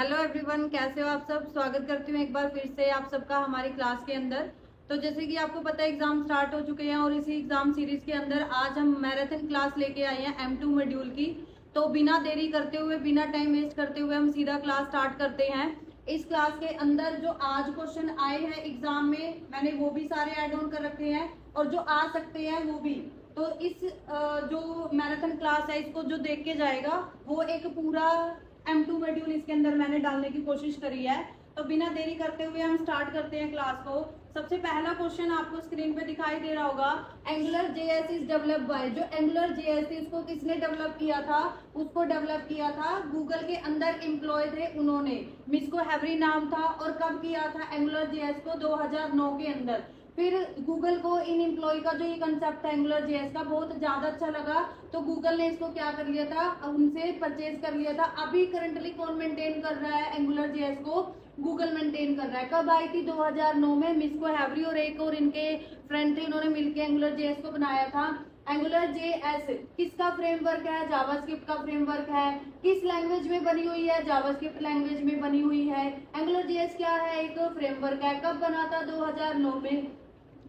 Hello everyone, कैसे हो आप सब। स्वागत करती हूँ एक बार फिर से आप सबका हमारी क्लास के अंदर। तो जैसे कि आपको पता है एग्जाम स्टार्ट हो चुके हैं और इसी एग्जाम सीरीज के अंदर आज हम मैराथन क्लास लेके आए हैं M2 मॉड्यूल की। तो बिना देरी करते हुए, बिना टाइम वेस्ट करते हुए हम सीधा क्लास स्टार्ट करते हैं। इस क्लास के अंदर जो आज क्वेश्चन आए हैं एग्जाम में, मैंने वो भी सारे ऐड ऑन कर रखे हैं और जो आ सकते हैं वो भी। तो इस जो मैराथन क्लास है इसको जो देख के जाएगा वो एक पूरा M2 मॉड्यूल इसके अंदर मैंने डालने की कोशिश करी है। तो बिना देरी करते हुए हम स्टार्ट करते हैं क्लास को। सबसे पहला क्वेश्चन आपको स्क्रीन पे दिखाई दे रहा होगा, angular JS is develop by. जो एंगुलर जेएस इसको किसने डेवलप किया था, उसको डेवलप किया था गूगल के अंदर एम्प्लॉय थे उन्होंने, मिस्को हैवरी नाम था। और कब किया था एंगुलर जेएस को, 2009 के अंदर। फिर गूगल को इन एम्प्लॉय का जो ये कंसेप्ट है एंगुलर जेएस का बहुत ज्यादा अच्छा लगा, तो गूगल ने इसको क्या कर लिया था, उनसे परचेज कर लिया था। अभी करंटली कौन मेंटेन कर रहा है एंगुलर जेएस को, गूगल मेंटेन कर रहा है। कब आई थी, 2009 में। मिस्को हैवरी और एक और इनके फ्रेंड थे, इन्होंने मिलकर एंगुलर जेएस को बनाया था। एंगुलर जेएस किसका फ्रेमवर्क है, जावास्क्रिप्ट का फ्रेमवर्क है। किस लैंग्वेज में बनी हुई है, जावास्क्रिप्ट लैंग्वेज में बनी हुई है। एंगुलर जेएस क्या है, एक फ्रेमवर्क है। कब बना था, 2009 में।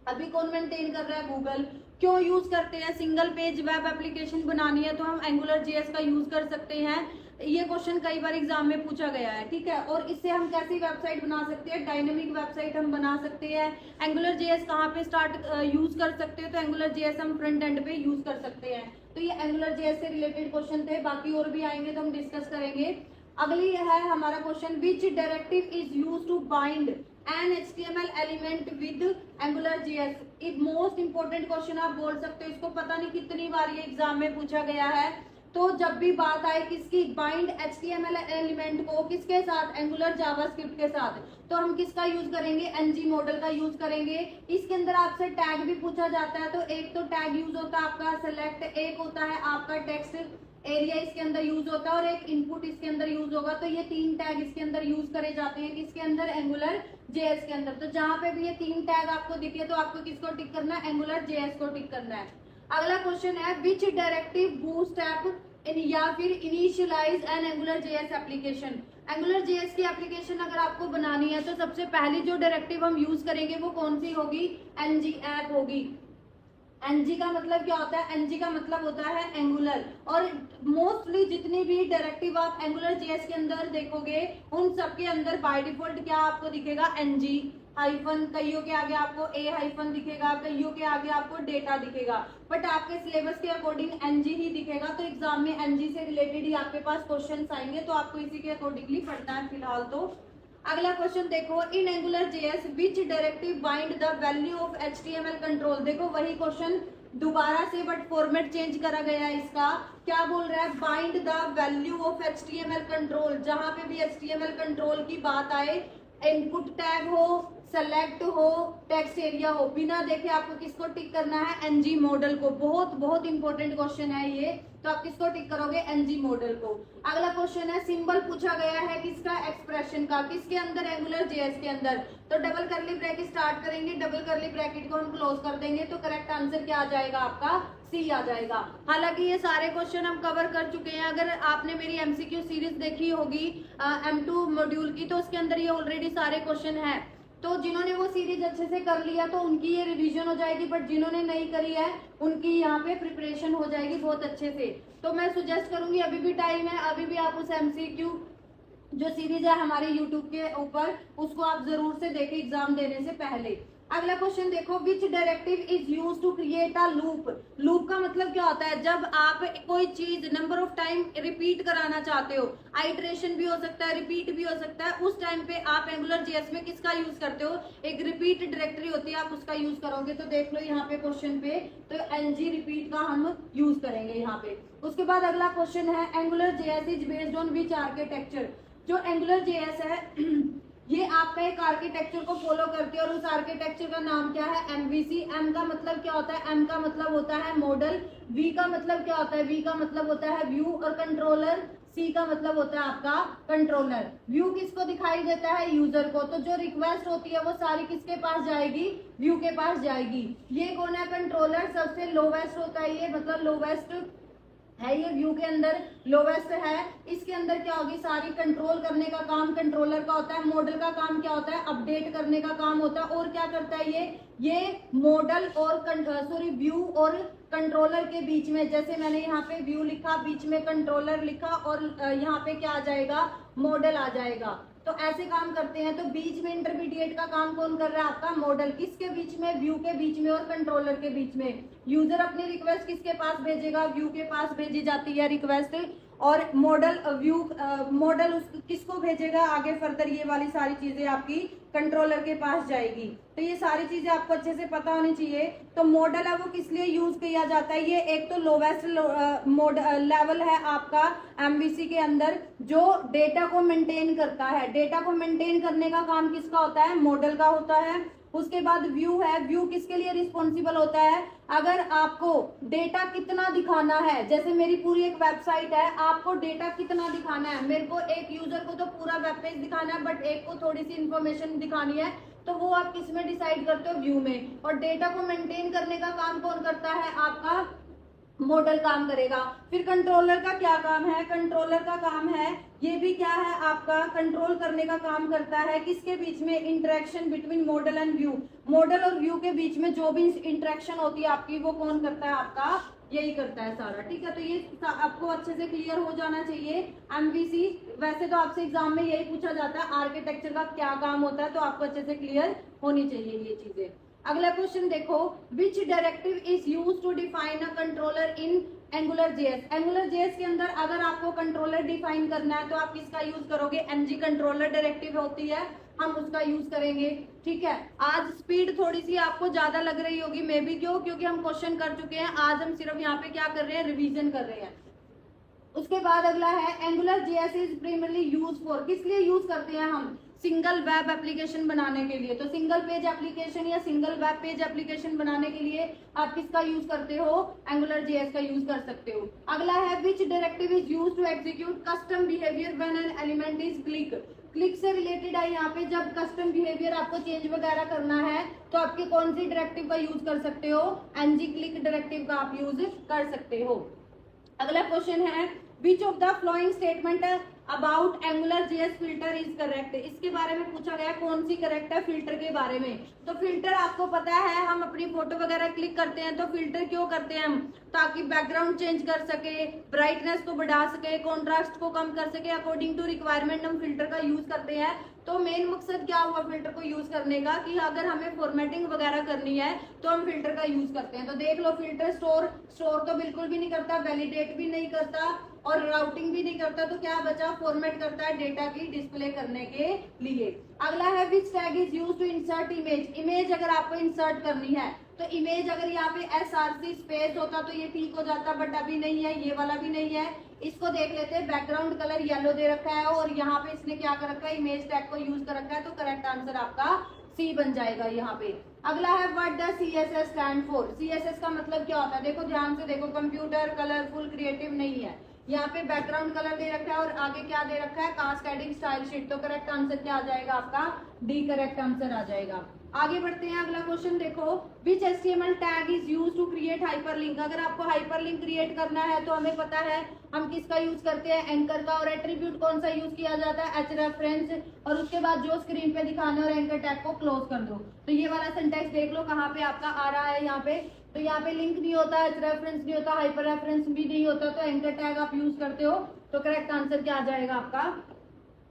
अभी कौन मेंटेन कर रहा है, गूगल। क्यों यूज करते हैं, सिंगल पेज वेब एप्लीकेशन बनानी है तो हम एंगुलर जेएस का यूज कर सकते हैं। ये क्वेश्चन कई बार एग्जाम में पूछा गया है, ठीक है। और इससे हम कैसी वेबसाइट बना सकते हैं, डायनेमिक वेबसाइट हम बना सकते हैं। एंगुलर जेएस कहाँ पे स्टार्ट यूज कर सकते हैं, तो एंगुलर जेएस हम फ्रंट एंड पे यूज कर सकते हैं। तो ये एंगुलर जेएस से रिलेटेड क्वेश्चन थे, बाकी और भी आएंगे तो हम डिस्कस करेंगे। अगली है हमारा question, which directive is use to bind an HTML element with Angular JS. एक मोस्ट इंपोर्टेंट क्वेश्चन आप बोल सकते हो, इसको पता नहीं कितनी बार ये एग्जाम में पूछा गया है। तो जब भी बात आए किसकी, बाइंड HTML एलिमेंट को किसके साथ, एंगुलर जावास्क्रिप्ट के साथ, तो हम किसका यूज करेंगे, NG मॉडल का यूज करेंगे। इसके अंदर आपसे टैग भी पूछा जाता है, तो एक तो टैग यूज होता है आपका सेलेक्ट, एक होता है आपका टेक्स्ट एरिया इसके अंदर यूज होता है, और एक इनपुट इसके अंदर यूज होगा। तो ये तीन टैग इसके अंदर यूज करे जाते हैं, किसके अंदर, एंगुलर जेएस के अंदर। तो जहां पे भी ये तीन टैग आपको दिखे तो आपको किसको टिक करना है, एंगुलर जेएस को टिक करना है। अगला क्वेश्चन है, विच डायरेक्टिव बूटस्ट्रैप या फिर initialize an Angular JS application. Angular JS की एप्लीकेशन अगर आपको बनानी है तो सबसे पहली जो डायरेक्टिव हम यूज करेंगे वो कौन सी होगी, NG ऐप होगी। एनजी का मतलब क्या होता है, एनजी का मतलब होता है एंगुलर। और मोस्टली जितनी भी डायरेक्टिव आप एंगुलर जेएस के अंदर देखोगे उन सबके अंदर बाय डिफॉल्ट क्या आपको दिखेगा, एनजी हाइफन, कईयों के आगे आपको ए हाइफन दिखेगा, कईयों के आगे आपको डेटा दिखेगा, बट आपके सिलेबस के अकॉर्डिंग एनजी ही दिखेगा। तो एग्जाम में एनजी से रिलेटेड ही आपके पास क्वेश्चन आएंगे, तो आपको इसी के अकॉर्डिंगली पढ़ना है फिलहाल तो। अगला क्वेश्चन देखो, in Angular JS which directive bind the value of HTML control. देखो वही क्वेश्चन दोबारा से, बट फॉर्मेट चेंज करा गया है इसका। क्या बोल रहा है, bind the value of HTML control. जहां पे भी HTML कंट्रोल की बात आए, इनपुट टैग हो, सेलेक्ट हो, टेक्स्ट एरिया हो, बिना देखे आपको किसको टिक करना है, NG मॉडल को। बहुत बहुत इंपॉर्टेंट क्वेश्चन है ये, तो आप किसको टिक करोगे, NG मॉडल को। अगला क्वेश्चन है, सिंबल पूछा गया है किसका, एक्सप्रेशन का, किसके अंदर, एंगुलर जेएस के अंदर। तो डबल करली ब्रैकेट स्टार्ट करेंगे, डबल करली ब्रैकेट को हम क्लोज कर देंगे, तो करेक्ट आंसर क्या आ जाएगा आपका, सी आ जाएगा। हालांकि ये सारे क्वेश्चन हम कवर कर चुके हैं। अगर आपने मेरी MCQ सीरीज देखी होगी M2 मॉड्यूल की, तो उसके अंदर ये ऑलरेडी सारे क्वेश्चन है। तो जिन्होंने वो सीरीज अच्छे से कर लिया तो उनकी ये रिवीजन हो जाएगी, बट जिन्होंने नहीं करी है उनकी यहाँ पे प्रिपरेशन हो जाएगी बहुत अच्छे से। तो मैं सुजेस्ट करूंगी, अभी भी टाइम है, अभी भी आप उस MCQ जो सीरीज है हमारे यूट्यूब के ऊपर, उसको आप जरूर से देखें एग्जाम देने से पहले। अगला क्वेश्चन देखो, which directive is use to create a loop. Loop का मतलब क्या होता है, जब आप कोई चीज नंबर ऑफ टाइम रिपीट कराना चाहते हो, आइटरेशन भी हो सकता है, रिपीट भी हो सकता है, उस टाइम पे आप एंगुलर जेएस में किसका यूज करते हो, एक रिपीट डायरेक्टरी होती है, आप उसका यूज करोगे। तो देख लो यहाँ पे क्वेश्चन पे, तो NG रिपीट का हम यूज करेंगे यहाँ पे। उसके बाद अगला क्वेश्चन है, angular JS is based on which architecture. जो एंगुलर जेएस है ये आपका एक आर्किटेक्चर को फॉलो करती है, और उस आर्किटेक्चर का नाम क्या है, MVC। M का मतलब क्या होता है, M का मतलब होता है मॉडल, V का मतलब क्या होता है, V का मतलब होता है व्यू, और कंट्रोलर C का मतलब होता है आपका कंट्रोलर। व्यू किसको दिखाई देता है, यूजर को। तो जो रिक्वेस्ट होती है वो सारी किसके पास जाएगी, व्यू के पास जाएगी। ये कौन है, कंट्रोलर, सबसे लोवेस्ट होता है ये, मतलब लोवेस्ट है ये व्यू के अंदर लोवेस्ट है। इसके अंदर क्या होगी, सारी कंट्रोल करने का काम कंट्रोलर का होता है। मॉडल का काम क्या होता है, अपडेट करने का काम होता है। और क्या करता है ये मॉडल और व्यू और कंट्रोलर के बीच में, जैसे मैंने यहाँ पे व्यू लिखा, बीच में कंट्रोलर लिखा और यहाँ पे क्या आ जाएगा, मॉडल आ जाएगा। तो ऐसे काम करते हैं। तो बीच में इंटरमीडिएट का काम कौन कर रहा है, आपका मॉडल। किसके बीच में, व्यू के बीच में और कंट्रोलर के बीच में। यूजर अपनी रिक्वेस्ट किसके पास भेजेगा, व्यू के पास भेजी जाती है रिक्वेस्ट। और मॉडल मॉडल किसको भेजेगा आगे फर्दर, ये वाली सारी चीजें आपकी कंट्रोलर के पास जाएगी। तो ये सारी चीजें आपको अच्छे से पता होनी चाहिए। तो मॉडल है वो किस लिए यूज किया जाता है, ये एक तो लोवेस्ट लेवल है आपका एमवीसी के अंदर, जो डेटा को मेंटेन करता है। डेटा को मेंटेन करने का काम किसका होता है, मॉडल का होता है। उसके बाद व्यू है, व्यू किसके लिए रिस्पॉन्सिबल होता है, अगर आपको डेटा कितना दिखाना है, जैसे मेरी पूरी एक वेबसाइट है, आपको डेटा कितना दिखाना है, मेरे को एक यूजर को तो पूरा वेब पेज दिखाना है, बट एक को थोड़ी सी इंफॉर्मेशन दिखानी है, तो वो आप किस में डिसाइड करते हो, व्यू में। और डेटा को मेंटेन करने का काम कौन करता है, आपका मॉडल काम करेगा। फिर कंट्रोलर का क्या काम है, कंट्रोलर का काम है, ये भी क्या है आपका, कंट्रोल करने का काम करता है। किसके बीच में, interaction between model and view. Model और व्यू के बीच में जो भी इंटरेक्शन होती है आपकी, वो कौन करता है, आपका यही करता है सारा। ठीक है, तो ये आपको अच्छे से क्लियर हो जाना चाहिए। एमवीसी वैसे तो आपसे एग्जाम में यही पूछा जाता है, आर्किटेक्चर का क्या काम होता है, तो आपको अच्छे से क्लियर होनी चाहिए ये चीजें। अगला क्वेश्चन देखो, which directive is use to define a controller in Angular JS. Angular JS के अंदर अगर आपको कंट्रोलर डिफाइन करना है तो आप किसका यूज करोगे, एनजी कंट्रोलर डायरेक्टिव होती है, हम उसका यूज करेंगे। ठीक है, आज स्पीड थोड़ी सी आपको ज्यादा लग रही होगी, मे बी क्यों, क्योंकि हम क्वेश्चन कर चुके हैं। आज हम सिर्फ यहाँ पे क्या कर रहे हैं, रिवीजन कर रहे हैं। उसके बाद अगला है, angular JS is primarily use for, किस लिए यूज करते हैं हम, सिंगल वेब एप्लीकेशन बनाने के लिए। तो सिंगल पेज एप्लीकेशन या सिंगल वेब पेज एप्लीकेशन बनाने के लिए आप किसका यूज करते हो, एंगुलर जेएस का यूज कर सकते हो। अगला है, which directive is use to execute custom behaviour when an element is click. Click से रिलेटेड है यहाँ पे, जब कस्टम बिहेवियर आपको चेंज वगैरह करना है तो आपके कौन सी डायरेक्टिव का यूज कर सकते हो, एनजी क्लिक डायरेक्टिव का आप यूज कर सकते हो। अगला क्वेश्चन है, which of the following statement about angular JS filter is correct. इसके बारे में पूछा गया कौन सी करेक्ट है, फिल्टर के बारे में। तो फिल्टर आपको पता है, हम अपनी फोटो वगैरह क्लिक करते हैं तो फिल्टर क्यों करते हैं हम, ताकि बैकग्राउंड चेंज कर सके, ब्राइटनेस को बढ़ा सके, कॉन्ट्रास्ट को कम कर सके, अकॉर्डिंग टू रिक्वायरमेंट हम फिल्टर का यूज करते हैं। तो मेन मकसद क्या हुआ फिल्टर को यूज करने का, कि अगर हमें फॉर्मेटिंग वगैरह करनी है तो हम फिल्टर का यूज करते हैं। तो देख लो, फिल्टर स्टोर तो बिल्कुल भी नहीं करता, वैलिडेट भी नहीं करता और राउटिंग भी नहीं करता, तो क्या बचा, फॉर्मेट करता है डेटा की डिस्प्ले करने के लिए। अगला है, which tag is used to insert image. Image अगर आपको इंसर्ट करनी है तो इमेज अगर यहाँ पे एसआरसी स्पेस होता तो ये ठीक हो जाता, बट अभी नहीं है, ये वाला भी नहीं है। इसको देख लेते हैं, बैकग्राउंड कलर येलो दे रखा है और यहाँ पे इसने क्या कर रखा है, इमेज टैग को यूज कर रखा है, तो करेक्ट आंसर आपका सी बन जाएगा यहाँ पे। अगला है, what does CSS stand for. CSS का मतलब क्या होता है, देखो ध्यान से देखो, कंप्यूटर कलरफुल क्रिएटिव नहीं है, यहाँ पे बैकग्राउंड कलर दे रखा है और आगे क्या दे रखा है, कास्केडिंग स्टाइल शीट। तो करेक्ट आंसर क्या आ जाएगा आपका, डी करेक्ट आंसर आ जाएगा। आगे बढ़ते हैं, अगला क्वेश्चन देखो, which HTML tag is used to create hyperlink. अगर आपको हाइपरलिंक क्रिएट करना है तो हमें पता है हम किसका यूज करते हैं, एंकर का। और एट्रीब्यूट कौन सा यूज किया जाता है, एच रेफरेंस। और उसके बाद जो स्क्रीन पे दिखाना है और एंकर टैग को क्लोज कर दो। तो ये वाला सिंटेक्स देख लो कहाँ पे आपका आ रहा है, यहाँ पे। तो यहाँ पे लिंक नहीं होता, एच रेफरेंस नहीं होता, हाइपर रेफरेंस भी नहीं होता, तो एंकर टैग आप यूज करते हो। तो करेक्ट आंसर क्या आ जाएगा आपका,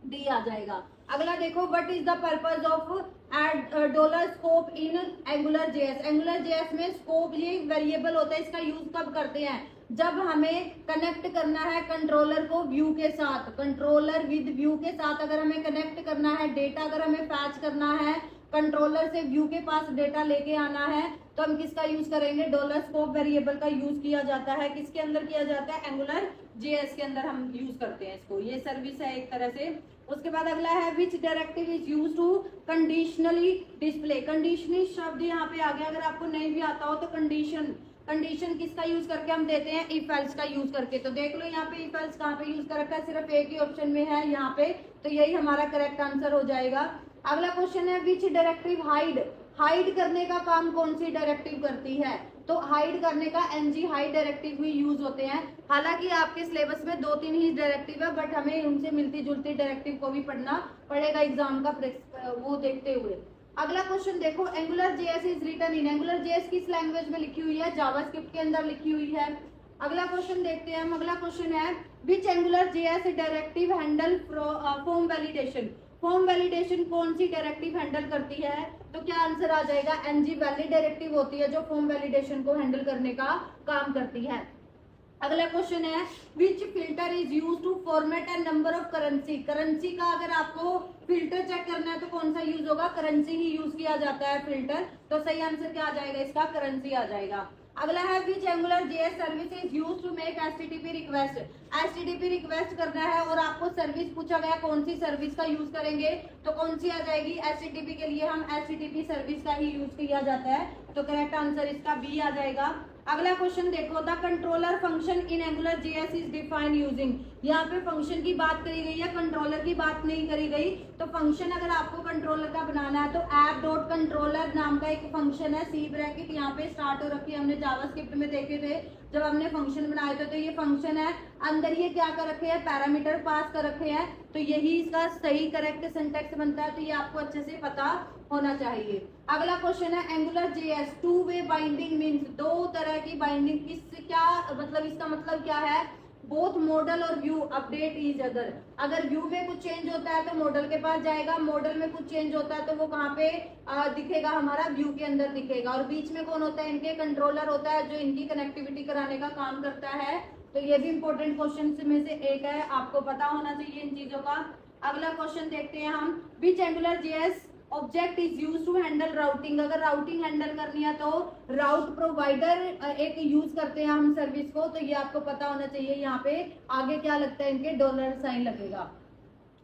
डी आ जाएगा। अगला देखो, what is the purpose of add dollar scope in Angular JS. Angular JS में स्कोप ये वेरिएबल होता है, इसका यूज कब करते हैं, जब हमें कनेक्ट करना है कंट्रोलर को व्यू के साथ। कंट्रोलर विद व्यू के साथ अगर हमें कनेक्ट करना है, डेटा अगर हमें फैच करना है, कंट्रोलर से व्यू के पास डेटा लेके आना है, तो हम किसका यूज करेंगे, डॉलर स्कोप वेरिएबल का यूज किया जाता है। किसके अंदर किया जाता है, एंगुलर जेएस के अंदर हम यूज करते हैं इसको। ये सर्विस है एक तरह से। उसके बाद अगला है, which directive is use to conditionally display. Conditionally शब्द यहाँ पे आ गया, अगर आपको नहीं भी आता हो तो कंडीशन किसका यूज करके हम देते हैं, इफ एल्स का यूज करके। तो देख लो यहाँ पे इफ एल्स कहाँ पे यूज कर रखा है, सिर्फ एक ही ऑप्शन में है यहाँ पे, तो यही हमारा करेक्ट आंसर हो जाएगा। अगला क्वेश्चन है, विच डायरेक्टिव हाइड करने का काम कौन सी डायरेक्टिव करती है। तो हाइड करने का एनजी हाइड डायरेक्टिव भी यूज होते हैं। हालांकि आपके सिलेबस में 2-3 ही डायरेक्टिव है, बट हमें उनसे मिलती जुलती डायरेक्टिव को भी पढ़ना पड़ेगा एग्जाम का वो देखते हुए। अगला क्वेश्चन देखो, Angular JS is written in, Angular JS किस लैंग्वेज में लिखी हुई है? जावास्क्रिप्ट के अंदर लिखी हुई है। अगला क्वेश्चन देखते हैं हम। अगला क्वेश्चन है which Angular JS directive handle form validation, form validation कौन सी डायरेक्टिव हैंडल करती है? तो क्या आंसर आ जाएगा? एनजी वैलिड डायरेक्टिव होती है जो फॉर्म वैलिडेशन को हैंडल करने का काम करती है। अगला क्वेश्चन है which filter is use to format and number of currency, currency का अगर आपको फिल्टर चेक करना है तो कौन सा यूज होगा? करेंसी ही यूज किया जाता है फिल्टर। तो सही आंसर क्या आ जाएगा इसका? करेंसी आ जाएगा। अगला है which Angular JS service is use to make HTTP request, HTTP request करना है और आपको सर्विस पूछा गया कौन सी सर्विस का यूज करेंगे, तो कौन सी आ जाएगी? एचटीटीपी के लिए हम एचटीटीपी सर्विस का ही यूज किया जाता है, तो करेक्ट आंसर इसका बी आ जाएगा। अगला क्वेश्चन देखो, the controller function in Angular JS is define using, यहाँ पे फंक्शन की बात करी गई है, कंट्रोलर की बात नहीं करी गई। तो फंक्शन अगर आपको कंट्रोलर का बनाना है तो ऐप डॉट कंट्रोलर नाम का एक फंक्शन है, सी ब्रैकेट यहाँ पे स्टार्ट हो रखी है, हमने जावास्क्रिप्ट में देखे थे जब हमने फंक्शन बनाए थे। तो ये फंक्शन है, अंदर ये क्या कर रखे हैं? पैरामीटर पास कर रखे हैं, तो यही इसका सही करेक्ट सिंटैक्स बनता है, तो ये आपको अच्छे से पता होना चाहिए। अगला क्वेश्चन है angular JS two way binding means, दो तरह की बाइंडिंग, किस क्या मतलब इसका मतलब क्या है? बोथ मॉडल और व्यू अपडेट ईच अदर, अगर व्यू में कुछ चेंज होता है तो मॉडल के पास जाएगा, मॉडल में कुछ चेंज होता है तो वो कहाँ पे दिखेगा? हमारा व्यू के अंदर दिखेगा। और बीच में कौन होता है? इनके कंट्रोलर होता है जो इनकी कनेक्टिविटी कराने का काम करता है। तो ये भी इंपॉर्टेंट क्वेश्चन में से एक है, आपको पता होना चाहिए इन चीजों का। अगला क्वेश्चन देखते हैं हम, which Angular JS object is use to handle routing, अगर राउटिंग हैंडल करनी है तो राउट प्रोवाइडर एक यूज करते हैं हम सर्विस को, तो ये आपको पता होना चाहिए। यहाँ पे आगे क्या लगता है? इनके डॉलर साइन लगेगा।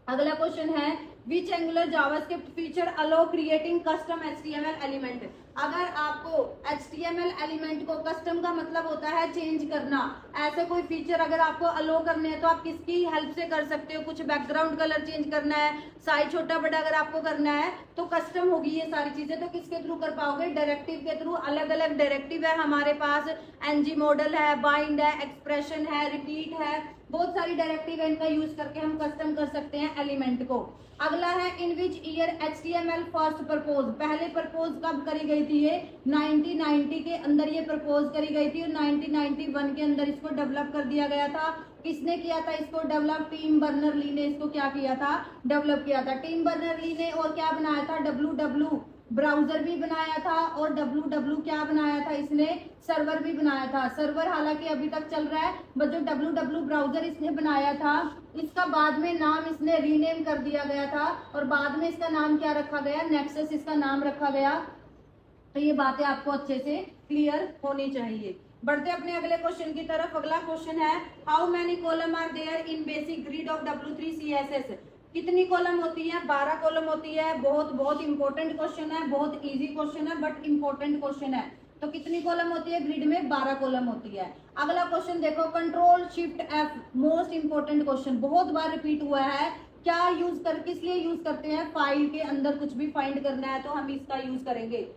अगला क्वेश्चन है which angular JavaScript feature aloe creating custom HTML element, अगर आपको एचटीएमएल एलिमेंट को, कस्टम का मतलब होता है चेंज करना, ऐसे कोई फीचर अगर आपको अलो करने हैं तो आप किसकी हेल्प से कर सकते हो? कुछ बैकग्राउंड कलर चेंज करना है, साइज छोटा बड़ा अगर आपको करना है तो कस्टम होगी ये सारी चीजें, तो किसके थ्रू कर पाओगे? डायरेक्टिव के थ्रू। अलग अलग डायरेक्टिव है हमारे पास, एनजी मॉडल है, बाइंड है, एक्सप्रेशन है, रिपीट है, बहुत सारी डायरेक्टिव है, इनका यूज करके हम कस्टम कर सकते हैं एलिमेंट को। अगला है in which year HTML first propose, पहले प्रपोज कब करी गई थी? ये 1990 के अंदर ये प्रपोज करी गई थी और 1991 के अंदर इसको डेवलप कर दिया गया था। किसने किया था इसको डेवलप? टिम बर्नर ली ने इसको क्या किया था? डेवलप किया था। टिम बर्नर ली ने और क्या बनाया था? डब्ल्यू ब्राउजर भी बनाया था और डब्ल्यू क्या बनाया था इसने? सर्वर भी बनाया था। सर्वर हालांकि अभी तक चल रहा है, बट जो डब्ल्यू ब्राउजर इसने बनाया था इसका बाद में नाम इसने रीनेम कर दिया गया था और बाद में इसका नाम क्या रखा गया? नेक्सस इसका नाम रखा गया। तो ये बातें आपको अच्छे से क्लियर होनी चाहिए। बढ़ते अपने अगले क्वेश्चन की तरफ। अगला क्वेश्चन है how many column are there in basic grid of W3 CSS, कितनी कॉलम होती है? 12 कॉलम होती है। बहुत बहुत इंपॉर्टेंट क्वेश्चन है, बहुत इजी क्वेश्चन है बट इंपॉर्टेंट क्वेश्चन है। तो कितनी कॉलम होती है? ग्रिड में 12 कॉलम होती है। अगला क्वेश्चन देखो, control shift F, most important question, बहुत बार रिपीट हुआ है। क्या यूज कर, किस लिए यूज करते हैं? फाइल के अंदर कुछ भी फाइंड करना है तो हम इसका यूज करेंगे।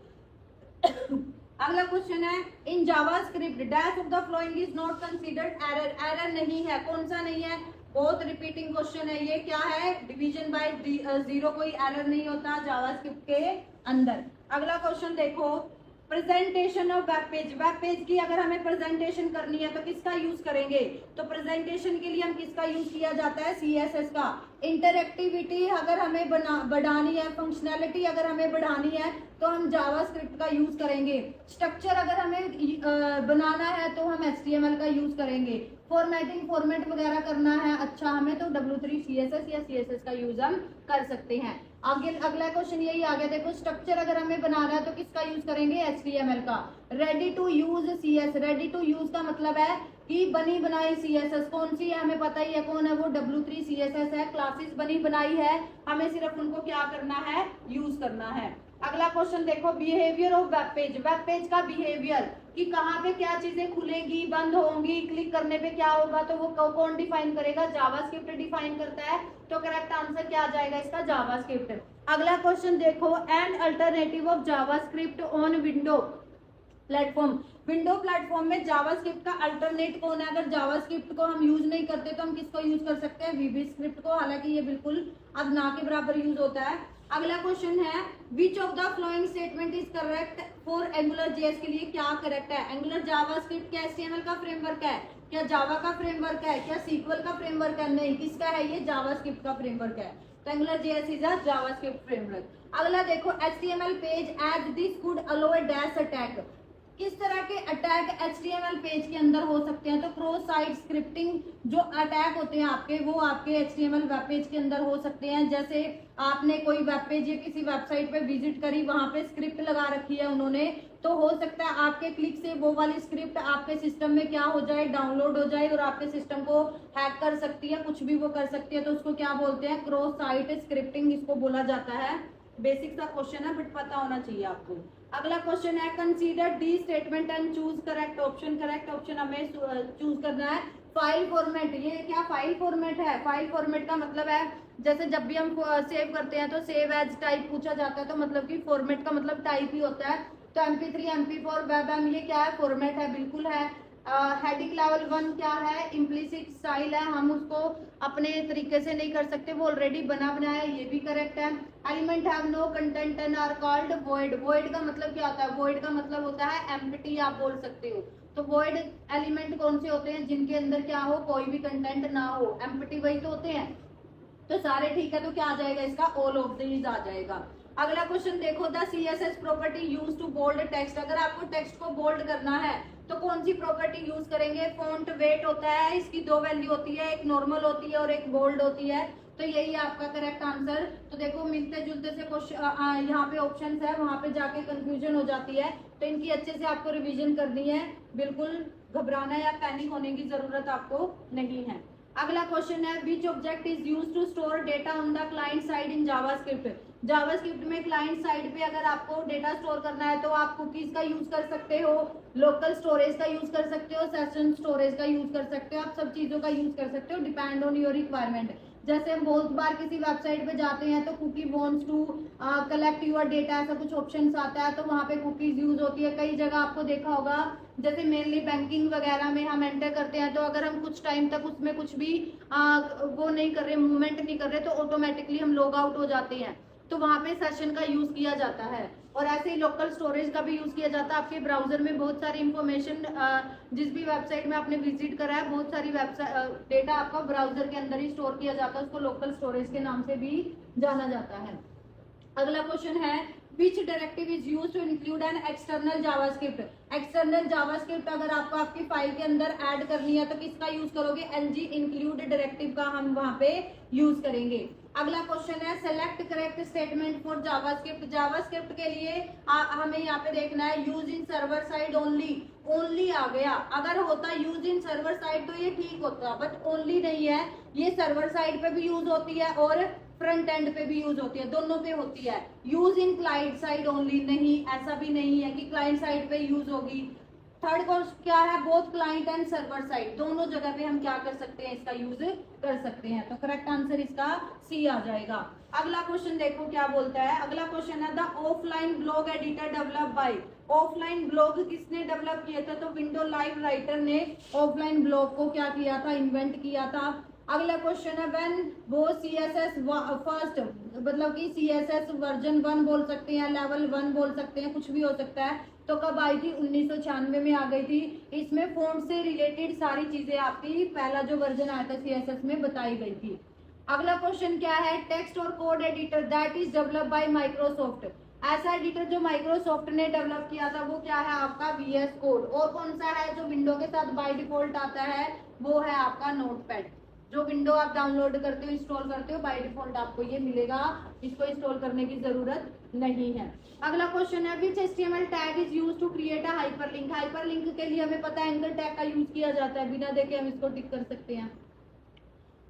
अगला क्वेश्चन है in JavaScript dash of the following is not considered error, error नहीं है। कौन सा नहीं है? बहुत रिपीटिंग क्वेश्चन है ये। क्या है? डिवीजन बाय जीरो, कोई एरर नहीं होता जावास्क्रिप्ट के अंदर। अगला क्वेश्चन देखो, presentation of web page, web page की अगर हमें प्रेजेंटेशन करनी है तो किसका यूज करेंगे? तो प्रेजेंटेशन के लिए हम किसका यूज किया जाता है? CSS का। इंटरएक्टिविटी अगर हमें बढ़ानी है, फंक्शनैलिटी अगर हमें बढ़ानी है तो हम जावास्क्रिप्ट का यूज करेंगे। स्ट्रक्चर अगर हमें बनाना है तो हम HTML का यूज करेंगे। फॉर्मेटिंग, फॉर्मेट वगैरह करना है अच्छा हमें तो W3 CSS या CSS का यूज हम कर सकते हैं। आगे अगला क्वेश्चन यही आ गया। देखो, स्ट्रक्चर अगर हमें बनाना है तो किसका यूज करेंगे? HTML का। Ready to use CS, ready to use का मतलब है कि बनी बनाई CSS कौन सी है? हमें पता ही है कौन है वो, W3 CSS है। क्लासेस बनी बनाई है, हमें सिर्फ उनको क्या करना है? यूज करना है। अगला क्वेश्चन देखो, behaviour of web page, web page का बिहेवियर कि कहाँ पे क्या चीजें खुलेगी, बंद होंगी, क्लिक करने पे क्या होगा, तो वो कौन डिफाइन करेगा? जावास्क्रिप्ट डिफाइन करता है। तो करेक्ट आंसर क्या आ जाएगा इसका? जावास्क्रिप्ट। अगला क्वेश्चन देखो, and alternative of JavaScript on window, platform, window platform में जावास्क्रिप्ट का अल्टरनेट कौन है? अगर जावास्क्रिप्ट को हम यूज नहीं करते तो हम किसको यूज कर सकते हैं? वीबी स्क्रिप्ट को, हालांकि ये बिल्कुल अब ना के बराबर यूज होता है। अगला क्वेश्चन है which of the following statement is correct for Angular JS के लिए क्या करेक्ट है? एंगुलर जावास्क्रिप्ट क्या एचटीएमएल का फ्रेमवर्क है? क्या जावा का फ्रेमवर्क है? क्या सीक्वल का फ्रेमवर्क है? नहीं, किसका है? ये जावास्क्रिप्ट का फ्रेमवर्क है। तो Angular JS is a JavaScript framework. अगला देखो HTML page as this could allow a dash attack, किस तरह के अटैक HTML पेज के अंदर हो सकते हैं? तो क्रॉस साइट स्क्रिप्टिंग जो अटैक होते हैं आपके, वो आपके HTML वेब पेज के अंदर हो सकते हैं। जैसे आपने कोई वेब पेज या किसी वेबसाइट पे विजिट करी, वहां पे स्क्रिप्ट लगा रखी है उन्होंने, तो हो सकता है आपके क्लिक से वो वाली स्क्रिप्ट आपके सिस्टम में क्या हो जाए, डाउनलोड हो जाए और आपके सिस्टम को हैक कर सकती है, कुछ भी वो कर सकती है। तो उसको क्या बोलते हैं? क्रॉस साइट स्क्रिप्टिंग इसको बोला जाता है। बेसिक सा क्वेश्चन है बट पता होना चाहिए आपको। अगला क्वेश्चन है consider D statement and choose correct option. Correct option हमें चूज करना है। फाइल फॉर्मेट, ये क्या फाइल फॉर्मेट है? फाइल फॉर्मेट का मतलब है जैसे जब भी हम सेव करते हैं तो सेव एज टाइप पूछा जाता है, तो मतलब कि फॉर्मेट का मतलब टाइप ही होता है। तो MP3 MP4 वेब ये क्या है? फॉर्मेट है, बिल्कुल है। हेडिंग लेवल 1 क्या है? इम्प्लिसिट स्टाइल है, हम उसको अपने तरीके से नहीं कर सकते, वो ऑलरेडी बना बनाया है, ये भी करेक्ट है। Element have no content and are called void. Void का मतलब क्या होता है? वॉइड का मतलब होता है एम्प्टी, आप बोल सकते हो। तो वॉइड एलिमेंट कौन से होते हैं? जिनके अंदर क्या हो, कोई भी कंटेंट ना हो। एम्प्टी वही तो होते हैं। तो सारे ठीक है, तो क्या आ जाएगा इसका? ऑल ऑफ दीज आ जाएगा। अगला क्वेश्चन देखो the CSS property use to bold text. अगर आपको टेक्स्ट को बोल्ड करना है तो कौन सी प्रॉपर्टी यूज करेंगे? फॉन्ट वेट होता है, इसकी दो वैल्यू होती है, एक नॉर्मल होती है और एक बोल्ड होती है। तो यही आपका करेक्ट आंसर। तो देखो मिलते जुलते से क्वेश्चन यहाँ पे ऑप्शंस है, वहां पे जाके कंफ्यूजन हो जाती है, तो इनकी अच्छे से आपको रिवीजन करनी है। बिल्कुल घबराना या पैनिक होने की जरूरत आपको नहीं है। अगला क्वेश्चन है which object is use to store data on the client side in JavaScript. JavaScript में क्लाइंट साइड पे अगर आपको डेटा स्टोर करना है तो आप कुकीज का यूज कर सकते हो, लोकल स्टोरेज का यूज कर सकते हो, सेशन स्टोरेज का यूज कर सकते हो, आप सब चीजों का यूज कर सकते हो, डिपेंड ऑन योर रिक्वायरमेंट। जैसे हम बहुत बार किसी वेबसाइट पे जाते हैं तो cookie wants to collect your data, ऐसा कुछ ऑप्शंस आता है, तो वहां पे कुकीज यूज होती है। कई जगह आपको देखा होगा, जैसे मेनली बैंकिंग वगैरह में हम एंटर करते हैं, तो अगर हम कुछ टाइम तक उसमें कुछ भी वो नहीं कर रहे, मूवमेंट नहीं कर रहे, तो ऑटोमेटिकली हम लॉग आउट हो जाते हैं, तो वहां पे सेशन का यूज किया जाता है। और ऐसे ही लोकल स्टोरेज का भी यूज किया जाता है। आपके ब्राउजर में बहुत सारी इंफॉर्मेशन, जिस भी वेबसाइट में आपने विजिट करा है, बहुत सारी वेबसाइट डेटा आपका ब्राउजर के अंदर ही स्टोर किया जाता है, उसको लोकल स्टोरेज के नाम से भी जाना जाता है। अगला क्वेश्चन है which directive is use to include an external JavaScript. External JavaScript अगर आपको आपकी फाइल के अंदर ऐड करनी है तो किसका यूज करोगे? ng इंक्लूड डायरेक्टिव का हम वहां पे यूज करेंगे। अगला क्वेश्चन है select correct statement for JavaScript. JavaScript के लिए हमें यहाँ पे देखना है use in server side only. Only आ गया, अगर होता यूज इन सर्वर साइड तो ये ठीक होता, बट ओनली नहीं है, ये सर्वर साइड पे भी यूज होती है और फ्रंट एंड पे भी यूज होती है, दोनों पे होती है। यूज इन क्लाइंट साइड ओनली नहीं, ऐसा भी नहीं है कि क्लाइंट साइड पे यूज होगी। थर्ड कोर्स क्या है? Both client and server side, दोनों जगह पे हम क्या कर सकते हैं? इसका यूज कर सकते हैं। तो करेक्ट आंसर इसका सी आ जाएगा। अगला क्वेश्चन देखो क्या बोलता है। अगला क्वेश्चन है the offline blog editor develop by. Offline blog किसने डेवलप किया था? तो विंडो लाइव राइटर ने ऑफलाइन ब्लॉग को क्या किया था? इन्वेंट किया था। अगला क्वेश्चन है व्हेन वो CSS फर्स्ट, मतलब कि CSS वर्जन 1 बोल सकते हैं, लेवल 1 बोल सकते हैं, कुछ भी हो सकता है, तो कब आई थी? 1996 में आ गई थी। इसमें फॉन्ट से रिलेटेड सारी चीजें आपकी पहला जो वर्जन आया था CSS में बताई गई थी। अगला क्वेश्चन क्या है? टेक्स्ट और code editor that is develop by Microsoft. ऐसा एडिटर जो माइक्रोसॉफ्ट ने डेवलप किया था वो क्या है? आपका VS कोड। और कौन सा है जो विंडो के साथ बाय डिफॉल्ट आता है? वो है आपका नोटपैड। जो विंडो आप डाउनलोड करते हो, इंस्टॉल करते हो, बाय डिफॉल्ट आपको ये मिलेगा, इसको इंस्टॉल करने की जरूरत नहीं है। अगला क्वेश्चन है which HTML tag is use to create a hyperlink. Hyperlink के लिए हमें पता है एंकर टैग का यूज किया जाता है, बिना देखे हम इसको टिक कर सकते हैं।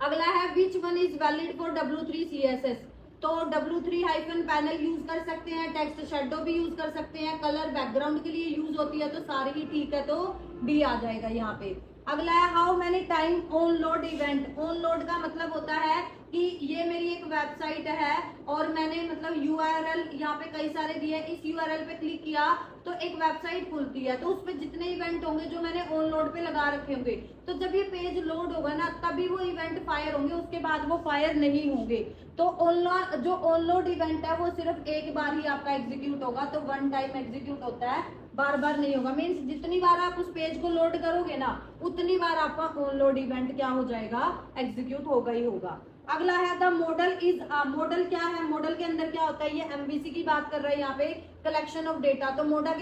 अगला है which one is valid for W3 CSS। तो W3 हाइफन पैनल यूज कर सकते हैं, टेक्स्ट शेडो भी यूज कर सकते हैं, कलर बैकग्राउंड के लिए यूज होती है, तो सारे ही ठीक है, तो डी आ जाएगा यहाँ पे। अगला है how many time on load event. On load का मतलब होता है कि ये मेरी एक वेबसाइट है और मैंने मतलब यूआरएल यहाँ पे कई सारे दिए, इस यूआरएल पे क्लिक किया तो एक वेबसाइट खुलती है, तो उस पे जितने इवेंट होंगे जो मैंने ऑन लोड पे लगा रखे होंगे, तो जब ये पेज लोड होगा ना तभी वो इवेंट फायर होंगे, उसके बाद वो फायर नहीं होंगे। तो जो ऑन लोड इवेंट है वो सिर्फ एक बार ही आपका एग्जीक्यूट होगा, तो वन टाइम एग्जीक्यूट होता है, बार बार नहीं होगा। मीन्स जितनी बार आप उस पेज को लोड करोगे ना उतनी बार आपका ऑन लोड इवेंट क्या हो जाएगा, एग्जीक्यूट होगा ही होगा। अगला है द मॉडल इज, मॉडल क्या है, मॉडल के अंदर क्या होता है, ये एमवीसी की बात कर रहे हैं यहाँ पे, कलेक्शन ऑफ डेटा। तो मॉडल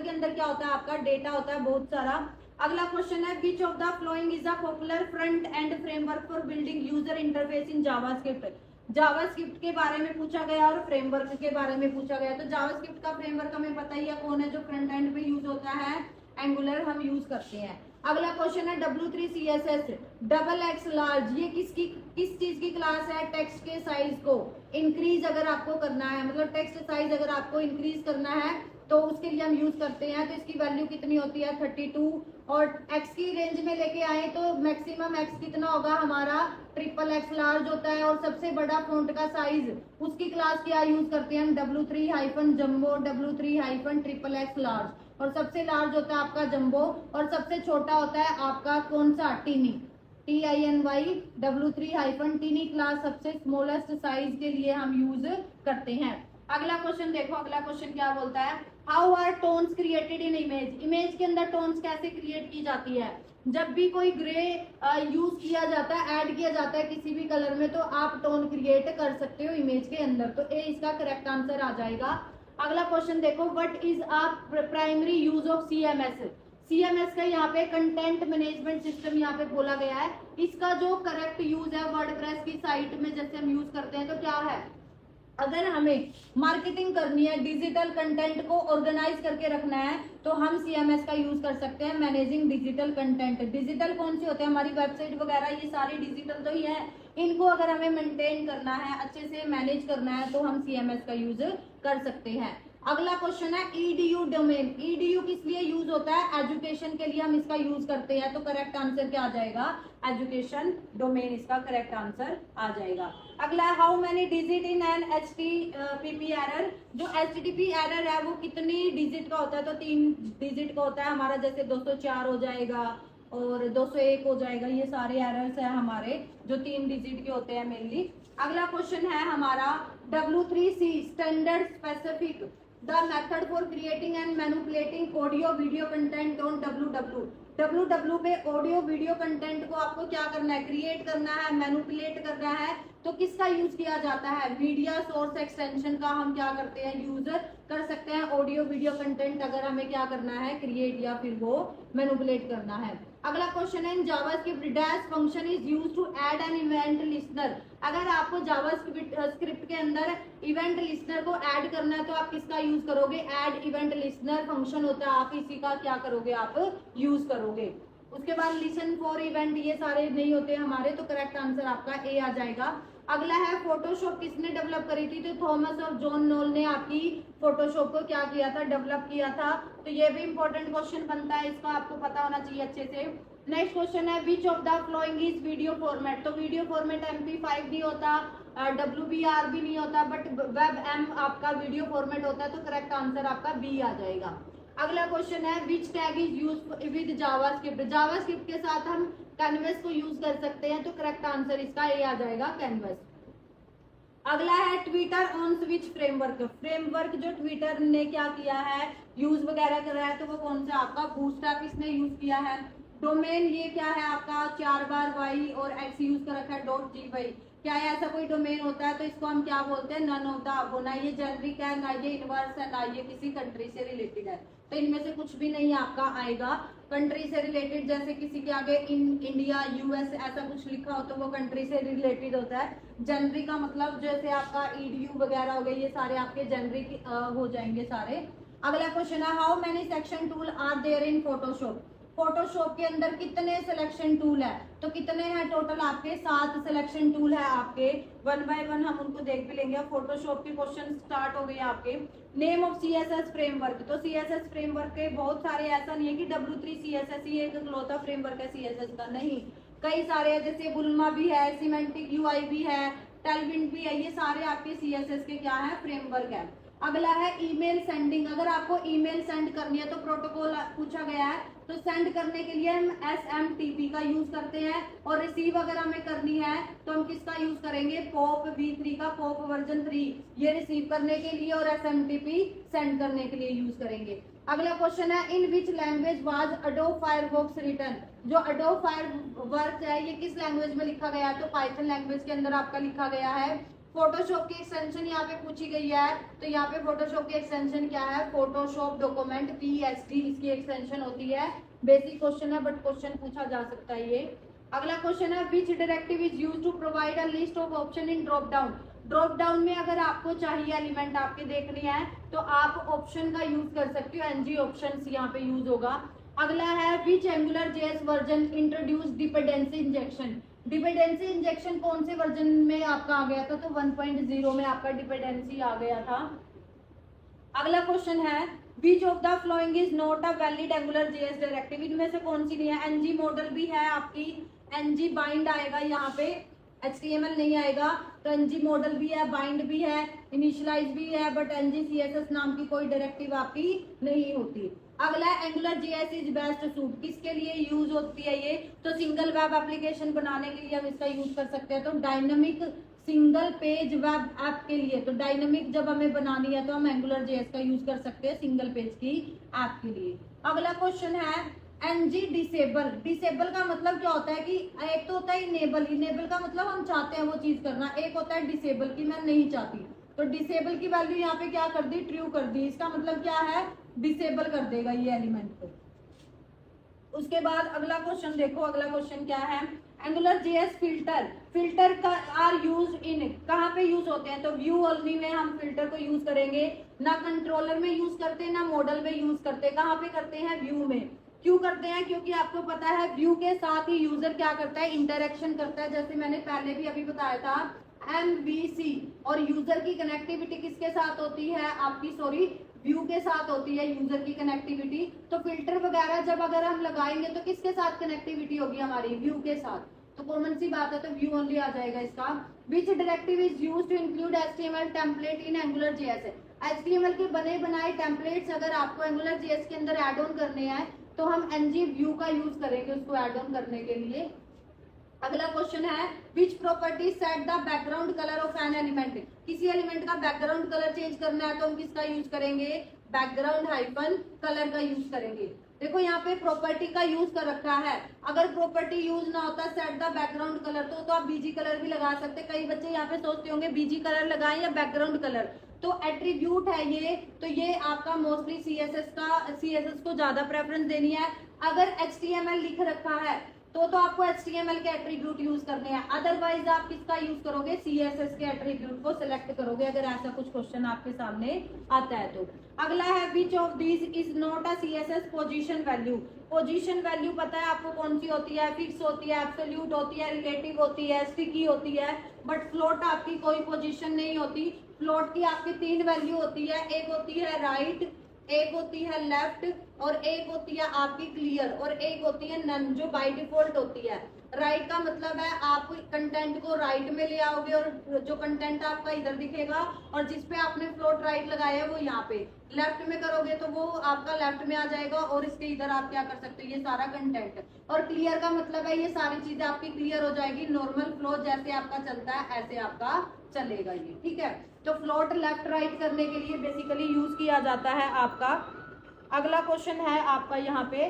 के अंदर क्या होता है, आपका डेटा होता है बहुत सारा। अगला क्वेश्चन है which of the following is a popular front end framework for building user interface in JavaScript. JavaScript के बारे में पूछा गया और फ्रेमवर्क के बारे में पूछा गया। तो जावास्क्रिप्ट का फ्रेमवर्क हमें पता ही है कौन है, जो फ्रंट एंड पे यूज होता है, एंगुलर हम यूज करते हैं। अगला क्वेश्चन है W3 CSS double x large, ये किस चीज की क्लास है, टेक्स्ट के साइज को इंक्रीज अगर आपको करना है, मतलब टेक्स्ट साइज अगर आपको इंक्रीज करना है तो उसके लिए हम यूज करते हैं। तो इसकी वैल्यू कितनी होती है 32, और एक्स की रेंज में लेके आए तो मैक्सिमम एक्स कितना होगा हमारा, ट्रिपल एक्स लार्ज होता है। और सबसे बड़ा फॉन्ट का साइज उसकी क्लास क्या यूज करते हैं हम, W3 जम्बो, W3 ट्रिपल एक्स लार्ज, और सबसे लार्ज होता है आपका जंबो, और सबसे छोटा होता है आपका कौन सा, tiny, TINY, W3 tiny class सबसे स्मॉलेस्ट साइज के लिए हम यूज करते हैं। अगला क्वेश्चन देखो, अगला क्वेश्चन क्या बोलता है, how are tones created in image, image के अंदर टोन्स कैसे क्रिएट की जाती है। जब भी कोई ग्रे यूज किया जाता है, ऐड किया जाता है किसी भी कलर में, तो आप टोन क्रिएट कर सकते हो इमेज के अंदर, तो ए इसका करेक्ट आंसर आ जाएगा। अगला क्वेश्चन देखो, what is a primary use of CMS का यहाँ पे कंटेंट मैनेजमेंट सिस्टम यहाँ पे बोला गया है। इसका जो करेक्ट यूज है वर्डप्रेस की साइट में जैसे हम यूज करते हैं, तो क्या है, अगर हमें मार्केटिंग करनी है, डिजिटल कंटेंट को ऑर्गेनाइज करके रखना है, तो हम CMS का यूज कर सकते हैं, मैनेजिंग डिजिटल कंटेंट। डिजिटल कौन सी होते हैं, हमारी वेबसाइट वगैरह, ये सारी डिजिटल तो ही है, इनको अगर हमें मेंटेन करना है, अच्छे से मैनेज करना है, तो हम CMS का यूज कर सकते हैं। अगला क्वेश्चन है EDU डोमेन, EDU किस लिए यूज होता है, एजुकेशन के लिए हम इसका यूज करते हैं, तो करेक्ट आंसर क्या आ जाएगा, एजुकेशन डोमेन इसका करेक्ट आंसर आ जाएगा। अगला है how many digit in an HTTP error, जो HTTP एरर है वो कितनी डिजिट का होता है, तो 3 डिजिट का होता है हमारा, जैसे 204 हो जाएगा और 201 हो जाएगा, ये सारे एरर्स है हमारे जो 3 डिजिट के होते हैं मेनली। अगला क्वेश्चन है हमारा W3C standard specific the method for creating and manipulating audio video content on WW पे ऑडियो वीडियो कंटेंट को आपको क्या करना है, क्रिएट करना है, मैनिपुलेट करना है, तो किसका यूज किया जाता है, मीडिया सोर्स एक्सटेंशन का हम क्या करते हैं, यूज कर सकते हैं। ऑडियो वीडियो कंटेंट अगर हमें क्या करना है, क्रिएट या फिर वो मैनिपुलेट करना है। अगला क्वेश्चन है in JavaScript dash function is used to add an event listener, अगर आपको जावास्क्रिप्ट के अंदर इवेंट लिस्नर को ऐड करना है तो आप किसका यूज करोगे, ऐड इवेंट लिस्नर फंक्शन होता है, आप इसी का क्या करोगे, आप यूज करोगे। उसके बाद लिसन फॉर इवेंट, ये सारे नहीं होते हमारे, तो करेक्ट आंसर आपका ए आ जाएगा। अगला है फोटोशॉप किसने डेवलप करी थी, तो थॉमस और जॉन नोल ने आपकी फोटोशॉप को क्या किया था, डेवलप किया था। तो ये भी इंपॉर्टेंट क्वेश्चन बनता है, इसका आपको पता होना चाहिए अच्छे से। नेक्स्ट क्वेश्चन है which of the following is video format, तो वीडियो फॉर्मेट MP5 नहीं होता, WBR भी नहीं होता, बट WebM आपका वीडियो फॉर्मेट होता है, तो करेक्ट आंसर आपका बी आ जाएगा। अगला क्वेश्चन है which tag is use with JavaScript, JavaScript के साथ हम कैनवस को यूज कर सकते हैं, तो करेक्ट आंसर इसका ए आ जाएगा, कैनवस। अगला है Twitter on switch framework, framework जो ट्विटर ने क्या किया है, यूज वगैरह कर रहा है, तो वो कौन सा आपका बूटस्ट्रैप इसने यूज किया है। डोमेन ये क्या है आपका 4 बार y और x यूज कर रखा है .gy, क्या है ऐसा कोई डोमेन होता है, तो इसको हम क्या बोलते हैं, नन ऑफ द अबव, ना ये जेनरिक है, ना ये इनवर्स है, ना ये किसी कंट्री से रिलेटेड है, तो इनमें से कुछ भी नहीं आपका आएगा। कंट्री से रिलेटेड जैसे किसी के आगे इंडिया US ऐसा कुछ लिखा हो तो वो कंट्री से रिलेटेड होता है। जनरी का मतलब जैसे आपका EDU वगैरह हो गए, ये सारे आपके जनरी हो जाएंगे सारे। अगला क्वेश्चन है how many section tool are there in Photoshop, Photoshop के अंदर कितने सिलेक्शन टूल है, तो कितने हैं टोटल आपके 7 सिलेक्शन टूल है आपके, 1 बाय 1 हम उनको देख भी लेंगे। फोटोशॉप के क्वेश्चन स्टार्ट हो गए आपके। नेम ऑफ CSS फ्रेमवर्क, तो CSS फ्रेमवर्क के बहुत सारे, ऐसा नहीं है कि W3 CSS ही एक इकलौता फ्रेमवर्क है CSS का, नहीं, कई सारे हैं, जैसे बुलमा भी है, सिमेंटिक UI भी है, टेलविंड भी है, ये सारे आपके CSS के क्या है, फ्रेमवर्क है। अगला है ईमेल सेंडिंग। अगर आपको ईमेल सेंड करनी है तो प्रोटोकॉल पूछा गया है, तो सेंड करने के लिए हम SMTP का यूज करते हैं, और रिसीव अगर हमें करनी है तो हम किसका यूज करेंगे, POP v3 का, POP वर्जन 3, ये रिसीव करने के लिए, और SMTP सेंड करने के लिए यूज करेंगे। अगला क्वेश्चन है in which language was Adobe Firefox written. जो एडोब फायरवर्क्स है ये किस लैंग्वेज में लिखा गया है, तो पाइथन लैंग्वेज के अंदर आपका लिखा गया है। फोटोशॉप की एक्सटेंशन यहाँ पे पूछी गई है, तो यहाँ पे फोटोशॉप की एक्सटेंशन क्या है, फोटोशॉप डॉक्यूमेंट PSD इसकी एक्सटेंशन होती है। बेसिक क्वेश्चन है बट क्वेश्चन पूछा जा सकता है ये। अगला क्वेश्चन है which directive is used to provide a list of option in drop down. Drop down में अगर आपको चाहिए एलिमेंट आपके देखनी है तो आप ऑप्शन का यूज कर सकते हो, NG ऑप्शन यहाँ पे यूज होगा। अगला है which Angular JS version introduce dependency injection. Dependency injection कौन से वर्जन में आपका आ गया था, तो 1.0 में आपका डिपेंडेंसी आ गया था। अगला क्वेश्चन है which of the following is not a valid angular JS directive. इनमें से कौन सी नहीं है, NG मॉडल भी है आपकी, NG बाइंड आएगा यहाँ पे, HTML नहीं आएगा, तो NG मॉडल भी है, बाइंड भी है, इनिशियलाइज भी है, बट NG CSS नाम की कोई डायरेक्टिव आपकी नहीं होती। अगला angular JS is best suit, किसके लिए यूज होती है ये, तो सिंगल वेब एप्लीकेशन बनाने के लिए हम इसका यूज कर सकते हैं। तो dynamic single page web app के लिए, तो डायनामिक जब हमें बनानी है तो हम एंगुलर JS का यूज कर सकते हैं सिंगल पेज की ऐप के लिए। अगला क्वेश्चन है NG डिसेबल। डिसेबल का मतलब क्या होता है कि एक तो होता है इनेबल, इनेबल का मतलब हम चाहते हैं वो चीज करना, एक होता है डिसेबल की मैं नहीं चाहती, तो डिसेबल की वैल्यू यहाँ पे क्या कर दी, ट्रू कर दी। इसका मतलब क्या है, डिसेबल कर देगा ये एलिमेंट को। उसके बाद अगला क्वेश्चन देखो, अगला क्वेश्चन क्या है, एंगुलर JS फिल्टर। फिल्टर का आर यूज इन, कहाँ पे यूज होते हैं, तो व्यू ओनली में हम फिल्टर को यूज करेंगे, ना कंट्रोलर में यूज करते हैं ना मॉडल में यूज करते हैं। कहाँ पे करते हैं, व्यू में। क्यों करते हैं, क्योंकि आपको पता है व्यू के साथ ही यूजर क्या करता है, इंटरेक्शन करता है। जैसे मैंने पहले भी अभी बताया था MVC, और यूजर की कनेक्टिविटी किसके साथ होती है आपकी, सॉरी व्यू के साथ होती है यूजर की कनेक्टिविटी। तो फिल्टर वगैरह जब अगर हम लगाएंगे तो किसके साथ कनेक्टिविटी होगी हमारी, व्यू के साथ, तो कॉमन सी बात है, तो व्यू ओनली आ जाएगा इसका। Which directive is use to include HTML template in Angular JS। HTML के बने बनाए टेम्पलेट्स अगर आपको एंगुलर JS के अंदर एड ऑन करने हैं तो हम NG व्यू का यूज करेंगे उसको एड ऑन करने के लिए। अगला क्वेश्चन है which property set the background colour of an element. किसी एलिमेंट का बैकग्राउंड कलर चेंज करना है तो हम किसका यूज करेंगे, बैकग्राउंड हाइफन कलर का यूज करेंगे। देखो यहाँ पे प्रॉपर्टी का यूज कर रखा है, अगर प्रॉपर्टी यूज ना होता सेट द बैकग्राउंड कलर तो आप BG कलर भी लगा सकते। कई बच्चे यहाँ पे सोचते होंगे BG कलर लगाएं या बैकग्राउंड कलर, तो एट्रीब्यूट है ये, तो ये आपका मोस्टली CSS को ज्यादा प्रेफरेंस देनी है। अगर HTML लिख रखा है तो आपको HTML के एट्रीब्यूट यूज करने हैं, अदरवाइज आप किसका यूज करोगे, CSS के एट्रीब्यूट को सिलेक्ट करोगे अगर ऐसा कुछ क्वेश्चन आपके सामने आता है तो। अगला है which of these is not a CSS position value. Position value पता है आपको कौन सी होती है, फिक्स होती है, एब्सोल्यूट होती है, रिलेटिव होती है, स्टिकी होती है, बट फ्लोट आपकी कोई पोजीशन नहीं होती। फ्लोट की आपकी 3 वैल्यू होती है, एक होती है राइट, एक होती है लेफ्ट, और एक होती है आपकी क्लियर, और एक होती है नन जो बाय डिफॉल्ट होती है। राइट का मतलब है आप कंटेंट को राइट में ले आओगे और जो कंटेंट आपका इधर दिखेगा, और जिसपे आपने फ्लोट राइट लगाया है वो यहाँ पे। लेफ्ट में करोगे तो वो आपका लेफ्ट में आ जाएगा और इसके इधर आप क्या कर सकते हो, ये सारा कंटेंट। और क्लियर का मतलब है ये सारी चीजें आपकी क्लियर हो जाएगी, नॉर्मल फ्लो जैसे आपका चलता है ऐसे आपका चलेगा ये, ठीक है। तो फ्लोट लेफ्ट राइट करने के लिए बेसिकली यूज किया जाता है आपका। अगला क्वेश्चन है आपका यहाँ पे,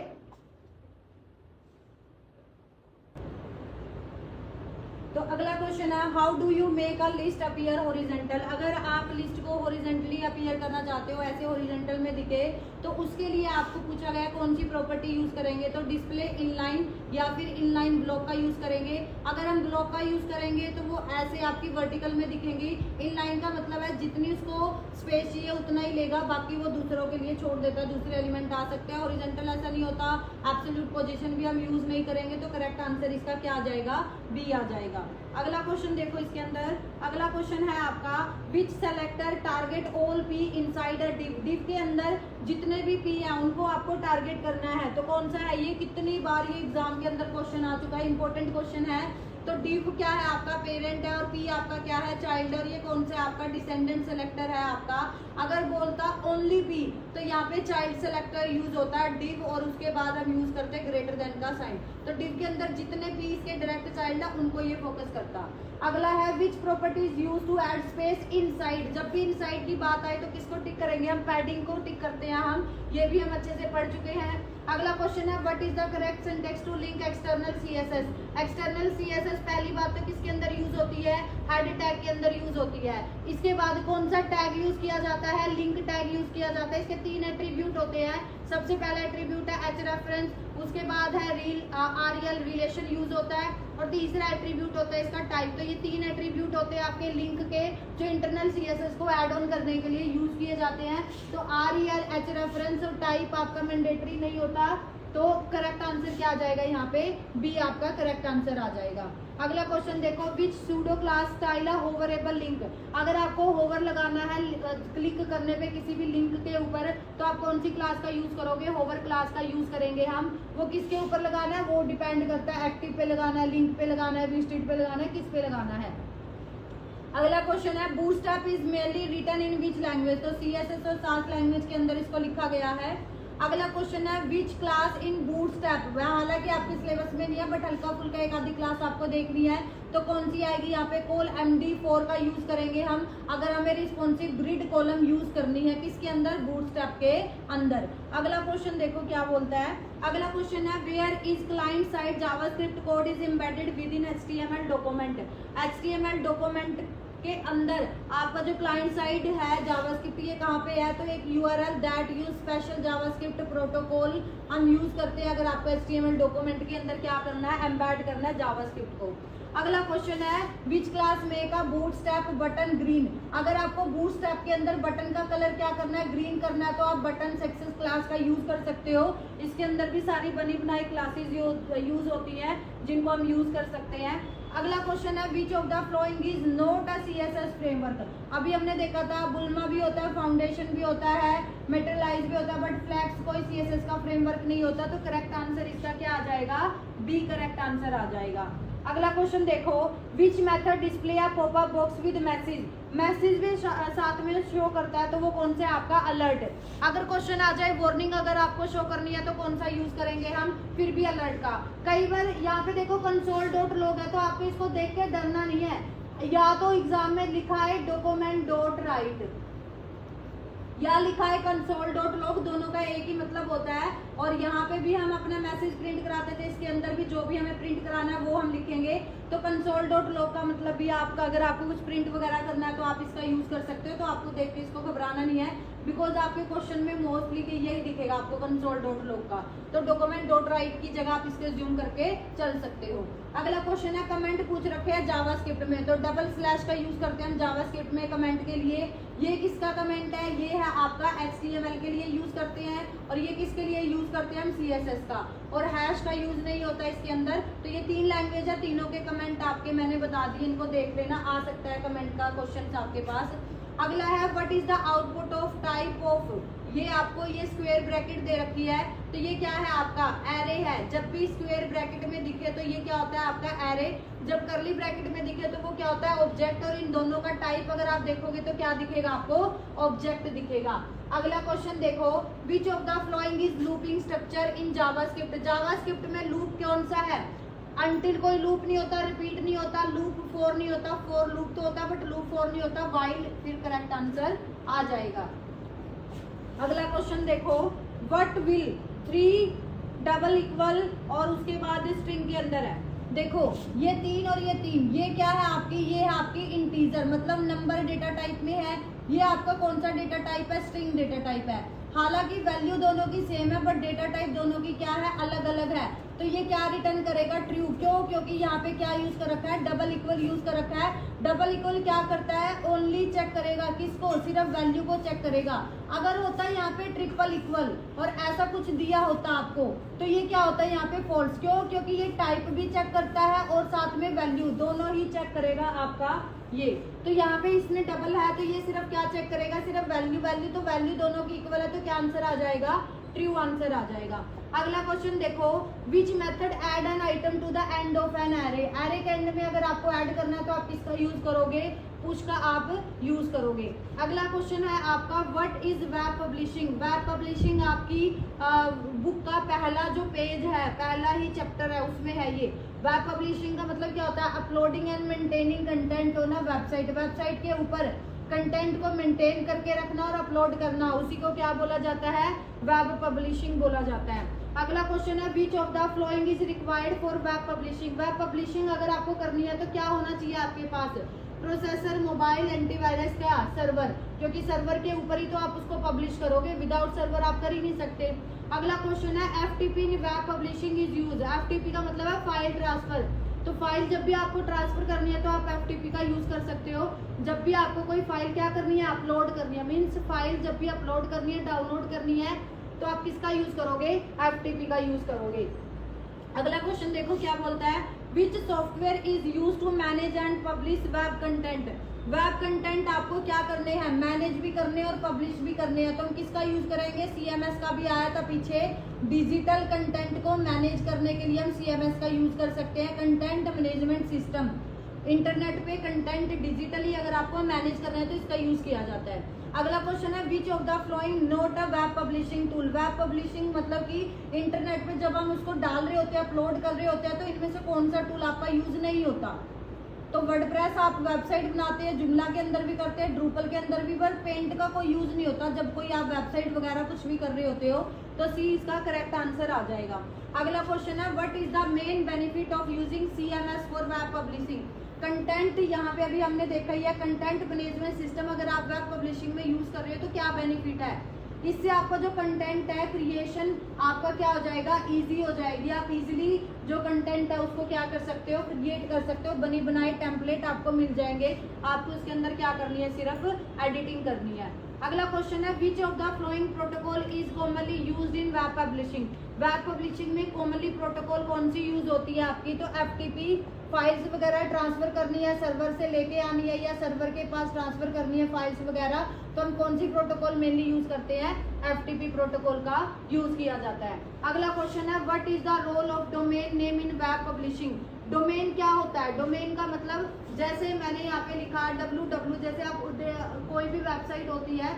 तो अगला क्वेश्चन है how do you make a list appear horizontal. अगर आप लिस्ट को हॉरिजेंटली अपीयर करना चाहते हो, ऐसे हॉरिजेंटल में दिखे, तो उसके लिए आपको पूछा गया कौन सी प्रॉपर्टी यूज करेंगे, तो डिस्प्ले इनलाइन या फिर इनलाइन ब्लॉक का यूज करेंगे। अगर हम ब्लॉक का यूज करेंगे तो वो ऐसे आपकी वर्टिकल में दिखेंगी। इनलाइन का मतलब है जितनी उसको स्पेस चाहिए उतना ही लेगा, बाकी वो दूसरों के लिए छोड़ देता है, दूसरे एलिमेंट आ सकते हैं। हॉरिजेंटल ऐसा नहीं होता, एब्सोल्यूट पोजीशन भी हम यूज नहीं करेंगे, तो करेक्ट आंसर इसका क्या आ जाएगा, बी आ जाएगा। अगला क्वेश्चन देखो इसके अंदर, अगला क्वेश्चन है आपका which selector target all P inside a div. Div के अंदर जितने भी पी है उनको आपको टारगेट करना है, तो कौन सा है ये, कितनी बार ये एग्जाम के अंदर क्वेश्चन आ चुका है, इंपॉर्टेंट क्वेश्चन है। तो div क्या है आपका पेरेंट है और p आपका क्या है चाइल्ड, और ये कौन सा आपका डिसेंडेंट सेलेक्टर है आपका। अगर बोलता ओनली p तो यहाँ पे चाइल्ड सेलेक्टर यूज होता है div, और उसके बाद हम यूज करते हैं ग्रेटर देन का साइन। तो div के अंदर जितने p इसके डायरेक्ट चाइल्ड है उनको ये फोकस करता। अगला है which properties use to add space inside. जब भी इनसाइड की बात आए तो किसको टिक करेंगे हम, पैडिंग को टिक करते हैं हम, ये भी हम अच्छे से पढ़ चुके हैं। अगला क्वेश्चन है what is the correct syntax to link external CSS. External CSS पहली बात तो किसके अंदर यूज होती है, हेड टैग के अंदर यूज होती है। इसके बाद कौन सा टैग यूज किया जाता है, लिंक टैग यूज किया जाता है। इसके 3 एट्रीब्यूट होते हैं। सबसे पहला एट्रीब्यूट है एच रेफरेंस, उसके बाद है आरएल रिलेशन यूज होता है, और तीसरा एट्रीब्यूट होता है इसका टाइप। तो ये 3 एट्रीब्यूट होते हैं आपके लिंक के जो इंटरनल सीएसएस को ऐड ऑन करने के लिए यूज किए जाते हैं। तो आरएल, एच रेफरेंस और टाइप आपका मैंडेटरी नहीं होता। तो करेक्ट आंसर क्या आ जाएगा यहाँ पे, बी आपका करेक्ट आंसर आ जाएगा। अगला क्वेश्चन देखो विच सूडो क्लास स्टाइल है होवरेबल लिंक। अगर आपको होवर लगाना है क्लिक करने पे किसी भी लिंक के ऊपर तो आप कौन सी क्लास का यूज करोगे, होवर क्लास का यूज करेंगे हम। वो किसके ऊपर लगाना है वो डिपेंड करता है, एक्टिव पे लगाना है, लिंक पे लगाना है, विजिटेड पे लगाना है, किस पे लगाना है। अगला क्वेश्चन है Bootstrap is mainly written in which language. तो सीएसएस और सास लैंग्वेज के अंदर इसको लिखा गया है। अगला क्वेश्चन है विच क्लास इन बूटस्ट्रैप। हालांकि आपके सिलेबस में नहीं है बट हल्का फुल्का एक आधी क्लास आपको देखनी है, तो कौन सी आएगी यहाँ पे, कोल MD4 का यूज करेंगे हम अगर हमें रिस्पॉन्सिव ग्रिड कॉलम यूज करनी है। किसके अंदर, बूटस्ट्रैप के अंदर। अगला क्वेश्चन देखो क्या बोलता है। अगला क्वेश्चन है where is client side JavaScript code is embedded with in HTML document. HTML document के अंदर आपका जो क्लाइंट साइड है जावास्क्रिप्ट ये कहाँ पे है, तो एक URL that use special JavaScript protocol हम यूज करते हैं अगर आपको HTML डॉक्यूमेंट के अंदर क्या करना है, एम्बेड करना है जावास्क्रिप्ट को। अगला क्वेश्चन है which class make a bootstrap button green. अगर आपको बूटस्ट्रैप के अंदर बटन का कलर क्या करना है, ग्रीन करना है, तो आप बटन सक्सेस क्लास का यूज कर सकते हो। इसके अंदर भी सारी बनी बनाई क्लासेस यूज होती हैं जिनको हम यूज कर सकते हैं। अगला क्वेश्चन है which of the following is not a CSS framework. अभी हमने देखा था बुल्मा भी होता है, फाउंडेशन भी होता है, मेटेरियलाइज भी होता है, बट फ्लैक्स कोई CSS का फ्रेमवर्क नहीं होता। तो करेक्ट आंसर इसका क्या आ जाएगा, बी करेक्ट आंसर आ जाएगा। अगला क्वेश्चन देखो which method display a popup box with message भी साथ में शो करता है, तो वो कौन सा है आपका, अलर्ट। अगर क्वेश्चन आ जाए वार्निंग अगर आपको शो करनी है तो कौन सा यूज करेंगे हम, फिर भी अलर्ट का। कई बार यहाँ पे देखो console.log है तो आपको इसको देख के डरना नहीं है, या तो एग्जाम में लिखा है document.write या लिखा है console.log, दोनों का एक ही मतलब होता है। और यहाँ पे भी हम अपना मैसेज प्रिंट कराते थे, इसके अंदर भी जो भी हमें प्रिंट कराना है वो हम लिखेंगे। तो console.log का मतलब भी आपका अगर आपको कुछ प्रिंट वगैरह करना है तो आप इसका यूज कर सकते हो। तो आपको देख के इसको घबराना नहीं है, बिकॉज आपके क्वेश्चन में मोस्टली यही दिखेगा आपको console.log का। तो document.write की जगह आप इसके जूम करके चल सकते हो। अगला क्वेश्चन है कमेंट पूछ रखे हैं जावास्क्रिप्ट में, तो डबल स्लैश का यूज करते हैं हम जावास्क्रिप्ट में कमेंट के लिए। ये किसका कमेंट है, ये है आपका HTML के लिए यूज करते हैं, और ये किसके लिए यूज करते हैं हम, CSS का। और हैश का यूज नहीं होता इसके अंदर। तो ये 3 लैंग्वेज है, तीनों के कमेंट आपके मैंने बता दिए, इनको देख लेना, आ सकता है कमेंट का क्वेश्चन आपके पास। अगला है what is the output of type of. ये आपको ये स्क्वायर ब्रैकेट दे रखी है, तो ये क्या है आपका, एरे है। जब भी स्क्वायर ब्रैकेट में दिखे तो ये क्या होता है आपका एरे, जब करली ब्रैकेट में दिखे तो वो क्या होता है ऑब्जेक्ट। और इन दोनों का टाइप अगर आप देखोगे तो क्या दिखेगा आपको, ऑब्जेक्ट दिखेगा। अगला क्वेश्चन देखो विच of the following is looping structure in JavaScript. JavaScript में लूप कौन सा है, अनटिल कोई लूप नहीं होता, रिपीट नहीं होता, लूप फॉर नहीं होता, फॉर लूप तो होता बट लूप फॉर नहीं होता, वाइल फिर करेक्ट आंसर आ जाएगा। अगला क्वेश्चन देखो व्हाट विल 3 डबल इक्वल और उसके बाद स्ट्रिंग के अंदर है। देखो ये 3 और ये 3, ये क्या है आपकी, ये है आपकी इंटीजर मतलब नंबर डेटा टाइप में है। ये आपका कौन सा डेटा टाइप है, स्ट्रिंग डेटा टाइप है। हालांकि वैल्यू दोनों की सेम है बट डेटा टाइप दोनों की क्या है, अलग अलग है। तो ये क्या रिटर्न करेगा, ट्रू। क्यों, क्योंकि यहाँ पे क्या यूज कर रखा है, डबल इक्वल यूज कर रखा है। डबल इक्वल क्या करता है, ओनली चेक करेगा किसको, सिर्फ वैल्यू को चेक करेगा। अगर होता है यहाँ पे ट्रिपल इक्वल और ऐसा कुछ दिया होता आपको तो ये क्या होता है यहाँ पे फॉल्स। क्यों, क्योंकि ये टाइप भी चेक करता है और साथ में वैल्यू दोनों ही चेक करेगा आपका ये। तो यहाँ पे इसने डबल है तो ये सिर्फ क्या चेक करेगा, सिर्फ वैल्यू। वैल्यू तो वैल्यू दोनों की इक्वल है तो क्या आंसर आ जाएगा, ट्रू आंसर आ जाएगा। अगला क्वेश्चन देखो, which method add an item to the end of an array. Array के एंड में अगर आपको ऐड करना है तो आप किसका यूज करोगे, पुश का आप यूज करोगे। अगला क्वेश्चन है आपका, what is web publishing. Web publishing आपकी बुक का पहला जो पेज है, पहला ही चैप्टर है उसमें है ये। वेब पब्लिशिंग का मतलब क्या होता है, uploading and maintaining content on a website. Website के ऊपर कंटेंट को मेंटेन करके रखना और अपलोड करना, उसी को क्या बोला जाता है, वेब पब्लिशिंग बोला जाता है। अगला क्वेश्चन है, which of the following is required for web publishing. Web publishing अगर आपको करनी है तो क्या होना चाहिए आपके पास, प्रोसेसर, मोबाइल, एंटीवायरस, क्या सर्वर, क्योंकि सर्वर के ऊपर ही तो आप उसको पब्लिश करोगे, विदाउट सर्वर आप कर ही नहीं सकते। अगला क्वेश्चन है, FTP in web publishing is use. FTP का मतलब है फाइल ट्रांसफर। तो फाइल जब भी आपको ट्रांसफर करनी है तो आप एफटीपी का यूज कर सकते हो। जब भी आपको कोई फाइल क्या करनी है, अपलोड करनी है, मीन्स फाइल जब भी अपलोड करनी है, डाउनलोड करनी है, तो आप किसका यूज करोगे, एफटीपी का यूज करोगे। अगला क्वेश्चन देखो क्या बोलता है, which software is use to manage and publish web content. Web content आपको क्या करने हैं, मैनेज भी करने और पब्लिश भी करने हैं, तो हम किसका यूज करेंगे, सीएमएस का भी आया था पीछे। डिजिटल कंटेंट को मैनेज करने के लिए हम सीएमएस का यूज कर सकते हैं, कंटेंट मैनेजमेंट सिस्टम। इंटरनेट पे कंटेंट डिजिटली अगर आपको मैनेज करना है तो इसका यूज किया जाता है। अगला क्वेश्चन है, which of the flowing not a web publishing tool. Web publishing मतलब कि इंटरनेट पे जब हम उसको डाल रहे होते हैं, अपलोड कर रहे होते हैं, तो इनमें से कौन सा टूल आपका यूज नहीं होता। तो वर्डप्रेस आप वेबसाइट बनाते हैं, जुमला के अंदर भी करते हैं, ड्रूपल के अंदर भी, पर पेंट का कोई यूज नहीं होता जब कोई आप वेबसाइट वगैरह कुछ भी कर रहे होते हो। तो सी इसका करेक्ट आंसर आ जाएगा। अगला क्वेश्चन है, what is the main benefit of using CMS for web publishing. Content यहाँ पे अभी हमने देखा ही है, कंटेंट मैनेजमेंट सिस्टम अगर आप वेब पब्लिशिंग में यूज कर रहे हो तो क्या बेनिफिट है, इससे आपका जो कंटेंट है, क्रिएशन आपका क्या हो जाएगा, इजी हो जाएगी। आप इजीली जो कंटेंट है उसको क्या कर सकते हो, क्रिएट कर सकते हो, बनी बनाई टेम्पलेट आपको मिल जाएंगे, आपको उसके अंदर क्या करनी है, सिर्फ एडिटिंग करनी है। अगला क्वेश्चन है, which of the flowing protocol is commonly used in web publishing. Web publishing में कॉमनली प्रोटोकॉल कौन सी यूज होती है आपकी, तो एफटीपी, फाइल्स वगैरह ट्रांसफर करनी है, सर्वर से लेके आनी है या सर्वर के पास ट्रांसफर करनी है फाइल्स वगैरह, तो हम कौन सी प्रोटोकॉल मेनली यूज करते हैं, एफटीपी प्रोटोकॉल का यूज किया जाता है। अगला क्वेश्चन है, what is the role of domain name in web publishing. Domain क्या होता है, डोमेन का मतलब जैसे मैंने यहाँ पे लिखा www, जैसे आप कोई भी वेबसाइट होती है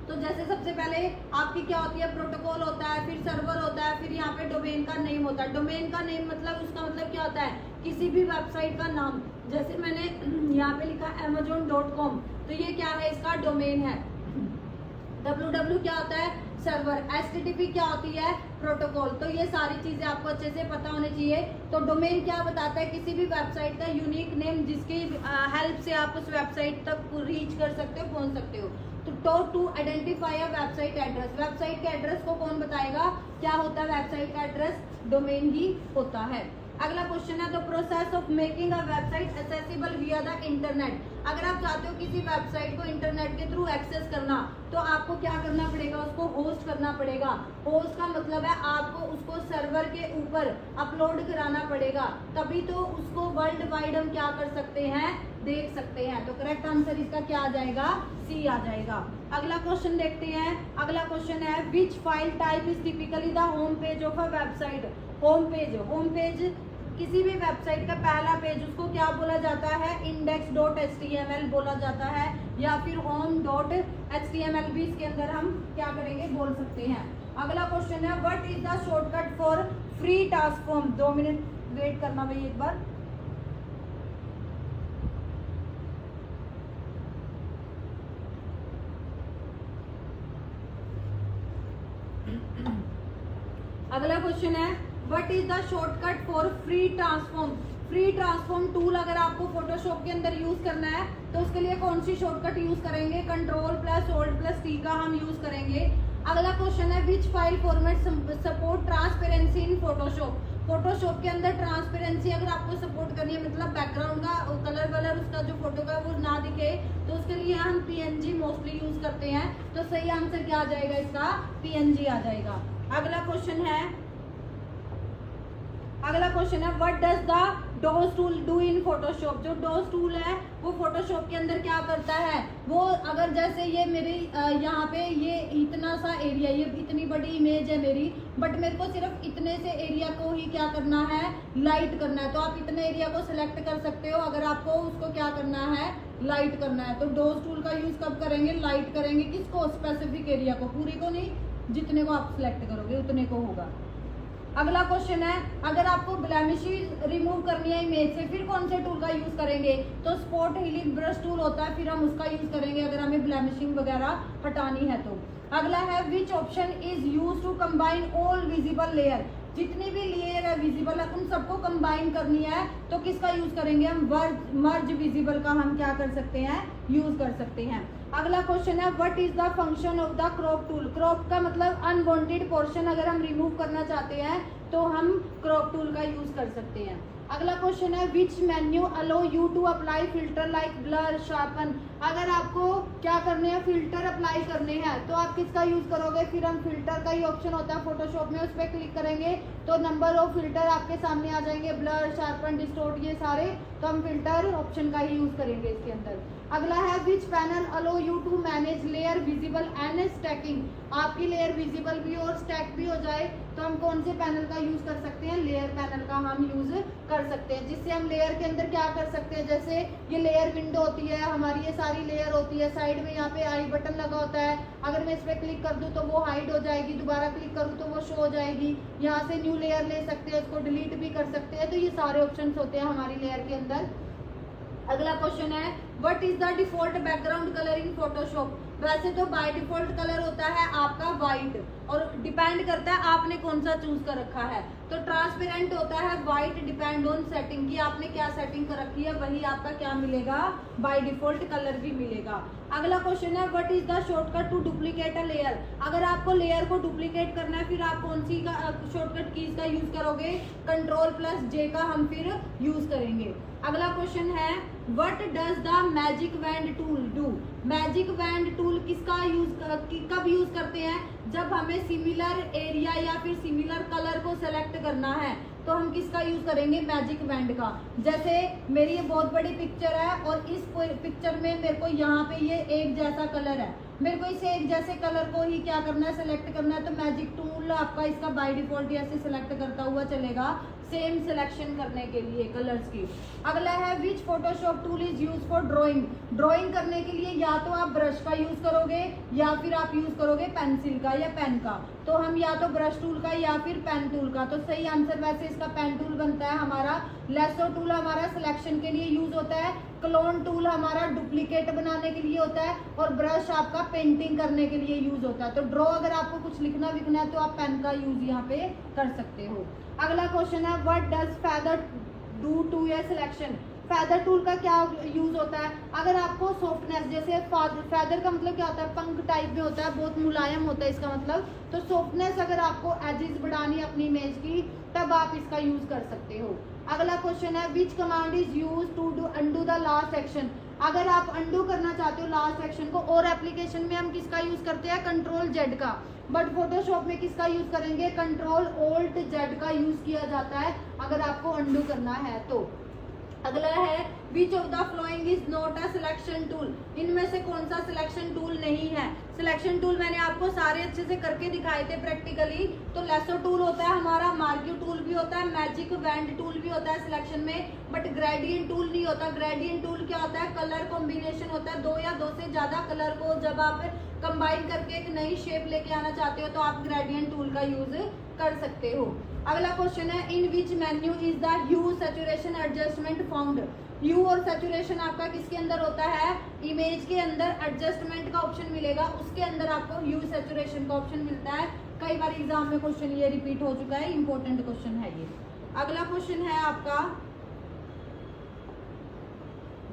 तो जैसे सबसे पहले आपकी क्या होती है, प्रोटोकॉल होता है, फिर सर्वर होता है, फिर यहाँ पे डोमेन का नेम होता है। डोमेन का नेम मतलब उसका मतलब क्या होता है, किसी भी वेबसाइट का नाम। जैसे मैंने यहाँ पे लिखा amazon.com, तो ये क्या है, इसका डोमेन है। www क्या होता है, सर्वर। http क्या होती है, प्रोटोकॉल। तो ये सारी चीजें आपको अच्छे से पता होनी चाहिए। तो डोमेन क्या बताता है, किसी भी वेबसाइट का यूनिक नेम जिसकी हेल्प से आप उस वेबसाइट तक रीच कर सकते हो, पहुंच सकते हो। तो to identify a website address, website के एड्रेस को कौन बताएगा, क्या होता है वेबसाइट का एड्रेस, डोमेन ही होता है। अगला क्वेश्चन है, the process of making a website accessible विया द इंटरनेट। अगर आप चाहते हो किसी वेबसाइट को इंटरनेट के थ्रू एक्सेस करना, तो आपको क्या करना पड़ेगा, उसको होस्ट करना पड़ेगा। होस्ट का मतलब है आपको उसको सर्वर के ऊपर अपलोड कराना पड़ेगा, तभी तो उसको वर्ल्ड वाइड हम क्या कर सकते हैं, देख सकते हैं। तो करेक्ट आंसर इसका क्या आ जाएगा, सी आ जाएगा। अगला क्वेश्चन देखते हैं। अगला क्वेश्चन है, which file type is typically the home page of a website. Home page किसी भी वेबसाइट का पहला पेज, उसको क्या बोला जाता है, index.html बोला जाता है, या फिर home.html भी इसके अंदर हम क्या करेंगे, बोल सकते हैं। अगला क्वेश्चन है, what is the shortcut for free transform. 2 minute wait करना भाई एक बार। अगला क्वेश्चन है, what is the shortcut for free transform. Free transform tool अगर आपको फोटोशॉप के अंदर यूज करना है तो उसके लिए कौन सी शॉर्टकट यूज करेंगे, Ctrl+Alt+T का हम यूज करेंगे। अगला क्वेश्चन है, which file format support transparency in Photoshop. Photoshop के अंदर ट्रांसपेरेंसी अगर आपको सपोर्ट करनी है, मतलब बैकग्राउंड का कलर वलर उसका जो फोटो का वो ना दिखे, तो उसके लिए हम PNG मोस्टली यूज करते हैं। तो सही आंसर क्या आ जाएगा इसका, PNG आ जाएगा। अगला क्वेश्चन है, what does the dodge tool do in Photoshop. जो डॉज टूल है वो फोटोशॉप फोटोशॉप के अंदर क्या करता है, वो अगर जैसे ये मेरी यहाँ पे ये इतना सा एरिया, ये इतनी बड़ी इमेज है मेरी, बट मेरे को सिर्फ इतने से एरिया को ही क्या करना है, लाइट करना है। तो आप इतने एरिया को सिलेक्ट कर सकते हो अगर आपको उसको क्या करना है, लाइट करना है। तो डोज टूल का यूज कब करेंगे, लाइट करेंगे। किसको, स्पेसिफिक एरिया को, पूरी को नहीं, जितने को आप सिलेक्ट करोगे उतने को होगा। अगला क्वेश्चन है, अगर आपको ब्लेमिशेस रिमूव करनी है इमेज से, फिर कौन से टूल का यूज करेंगे, तो स्पॉट हीलिंग ब्रश टूल होता है, फिर हम उसका यूज करेंगे अगर हमें ब्लेमिशिंग वगैरह हटानी है तो। अगला है, which option is use to combine all visible layer, जितनी भी लेयर है विजिबल है उन सबको कंबाइन करनी है तो किसका यूज करेंगे हम, मर्ज विजिबल का हम क्या कर सकते हैं, यूज कर सकते हैं। अगला क्वेश्चन है, what is the function of the crop tool, crop का मतलब अनवांटेड पोर्शन अगर हम रिमूव करना चाहते हैं तो हम क्रॉप टूल का यूज कर सकते हैं। अगला क्वेश्चन है, which menu allow you to apply filter like blur sharpen, अगर आपको क्या करने हैं, फिल्टर अप्लाई करने हैं तो आप किसका यूज करोगे, फिर हम फिल्टर का ही ऑप्शन होता है फोटोशॉप में, उस पर क्लिक करेंगे तो नंबर ऑफ फिल्टर आपके सामने आ जाएंगे, ब्लर, शार्पन, डिस्टोर्ट, ये सारे, तो हम फिल्टर ऑप्शन का ही यूज करेंगे इसके अंदर। अगला है, which panel allow you to manage layer visible and stacking, आपकी लेयर विजिबल भी और स्टैक भी हो जाए तो हम कौन से पैनल का यूज कर सकते हैं, लेयर पैनल का हम यूज कर सकते हैं, जिससे हम लेयर के अंदर क्या कर सकते हैं, जैसे ये लेयर विंडो होती है हमारी, ये सारी लेयर होती है, साइड में यहाँ पे आई बटन लगा होता है, अगर मैं इस पर क्लिक कर दूं तो वो हाइड हो जाएगी, दोबारा क्लिक करूं तो वो शो हो जाएगी, यहाँ से न्यू लेयर ले सकते हैं, इसको डिलीट भी कर सकते हैं, तो ये सारे ऑप्शन होते हैं हमारी लेयर के अंदर। अगला क्वेश्चन है, what is the default background colour in Photoshop, वैसे तो बाय डिफॉल्ट कलर होता है आपका व्हाइट और डिपेंड करता है आपने कौन सा चूज कर रखा है, तो ट्रांसपेरेंट होता है व्हाइट, डिपेंड ऑन सेटिंग की आपने क्या सेटिंग कर रखी है वही आपका क्या मिलेगा, बाय डिफॉल्ट कलर भी मिलेगा। अगला क्वेश्चन है, what is the shortcut to duplicate a layer, अगर आपको लेयर को डुप्लीकेट करना है फिर आप कौन सी शॉर्टकट कीज का यूज करोगे, Ctrl+J का हम फिर यूज करेंगे। अगला क्वेश्चन है, what does the magic band tool do, magic band tool किसका यूज कब यूज करते हैं, जब हमें सिमिलर एरिया या फिर सिमिलर कलर को सेलेक्ट करना है तो हम किसका यूज करेंगे, मैजिक बैंड का। जैसे मेरी ये बहुत बड़ी पिक्चर है और इस पिक्चर में मेरे को यहाँ पे ये एक जैसा कलर है, मेरे को इसे एक जैसे कलर को ही क्या करना है, सेलेक्ट करना है, तो मैजिक टूल आपका इसका बाय डिफॉल्ट ऐसे सेलेक्ट करता हुआ चलेगा, सेम सिलेक्शन करने के लिए कलर्स की। अगला है, which Photoshop tool is use for drawing, drawing करने के लिए या तो आप ब्रश का यूज करोगे या फिर आप यूज करोगे पेंसिल का या पेन का, तो हम या तो ब्रश टूल का या फिर पेन टूल का, तो सही आंसर वैसे इसका पेन टूल बनता है हमारा। लेसो टूल हमारा सिलेक्शन के लिए यूज होता है, क्लोन टूल हमारा डुप्लीकेट बनाने के लिए होता है और ब्रश आपका पेंटिंग करने के लिए यूज होता है। तो ड्रॉ अगर आपको कुछ लिखना विखना है तो आप पेन का यूज यहाँ पे कर सकते हो। अगला क्वेश्चन है, what does feather do to a selection, feather tool का क्या यूज होता है, अगर आपको सॉफ्टनेस, जैसे फेदर का मतलब क्या होता है, पंख टाइप में होता है, बहुत मुलायम होता है इसका मतलब, तो सॉफ्टनेस अगर आपको एजेस बढ़ानी है अपनी इमेज की तब आप इसका यूज कर सकते हो। अगला क्वेश्चन है, which command is use to do undo the last action, अगर आप अंडू करना चाहते हो लास्ट एक्शन को, और एप्लीकेशन में हम किसका यूज करते हैं, Ctrl+Z का, बट फोटोशॉप में किसका यूज करेंगे, Ctrl+Alt+Z का यूज किया जाता है अगर आपको अंडू करना है तो। अगला है, which of the following is not a selection tool, इनमें से कौन सा सिलेक्शन टूल नहीं है। सिलेक्शन टूल मैंने आपको सारे अच्छे से करके दिखाए थे प्रैक्टिकली, तो लेसो टूल होता है हमारा, मार्क्यू टूल भी होता है, मैजिक बैंड टूल भी होता है सिलेक्शन में, बट ग्रेडियंट टूल नहीं होता। ग्रेडियंट टूल क्या होता है, कलर कॉम्बिनेशन होता है, दो या दो से ज्यादा कलर को जब आप कंबाइन करके एक नई शेप लेके आना चाहते हो तो आप ग्रेडियंट टूल का यूज कर सकते हो। अगला क्वेश्चन है, in which menu is the hue saturation adjustment found, hue और सैचुरेशन आपका किसके अंदर होता है, इमेज के अंदर एडजस्टमेंट का ऑप्शन मिलेगा, उसके अंदर आपको ह्यू सैचुरेशन का ऑप्शन मिलता है। कई बार एग्जाम में क्वेश्चन ये रिपीट हो चुका है, इंपॉर्टेंट क्वेश्चन है ये। अगला क्वेश्चन है आपका,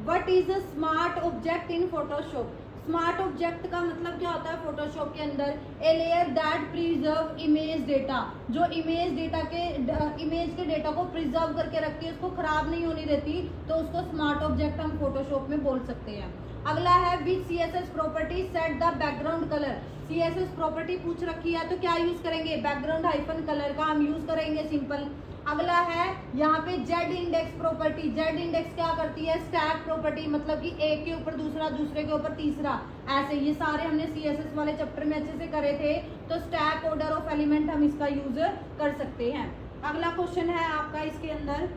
what is a smart object in Photoshop, smart object का मतलब क्या होता है फोटोशॉप के अंदर, a layer that preserve image data, जो इमेज के डेटा को प्रिजर्व करके रखती है, उसको खराब नहीं होने देती, तो उसको स्मार्ट ऑब्जेक्ट हम फोटोशॉप में बोल सकते हैं। अगला है, विच CSS property set the background colour, CSS property पूछ रखी है तो क्या यूज करेंगे, बैकग्राउंड हाइफन कलर का हम यूज करेंगे सिंपल। अगला है यहाँ पे Z index property. Z index क्या करती है, स्टैक प्रॉपर्टी, मतलब कि एक के ऊपर दूसरा, दूसरे के ऊपर तीसरा, ऐसे ये सारे हमने सीएसएस वाले चैप्टर में अच्छे से करे थे। तो स्टैक ऑर्डर ऑफ एलिमेंट हम इसका यूज कर सकते हैं। अगला क्वेश्चन है आपका इसके अंदर,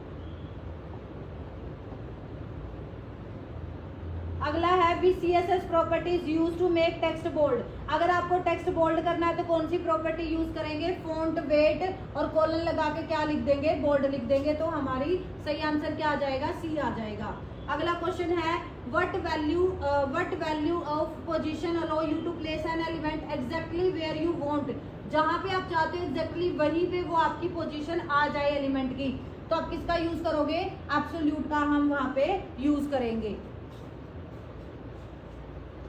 अगला है which CSS properties use to make text bold. अगर आपको टेक्स्ट बोल्ड करना है तो कौन सी प्रॉपर्टी यूज करेंगे, फॉन्ट वेट और कॉलन लगा के क्या लिख देंगे, बोल्ड लिख देंगे। तो हमारी सही आंसर क्या आ जाएगा, सी आ जाएगा। अगला क्वेश्चन है what value of position allow you to place an element exactly where you want. जहां पे आप चाहते हो एग्जैक्टली वहीं पे वो आपकी पोजीशन आ जाए एलिमेंट की, तो आप किसका यूज करोगे, एब्सोल्यूट का हम वहां पे यूज करेंगे।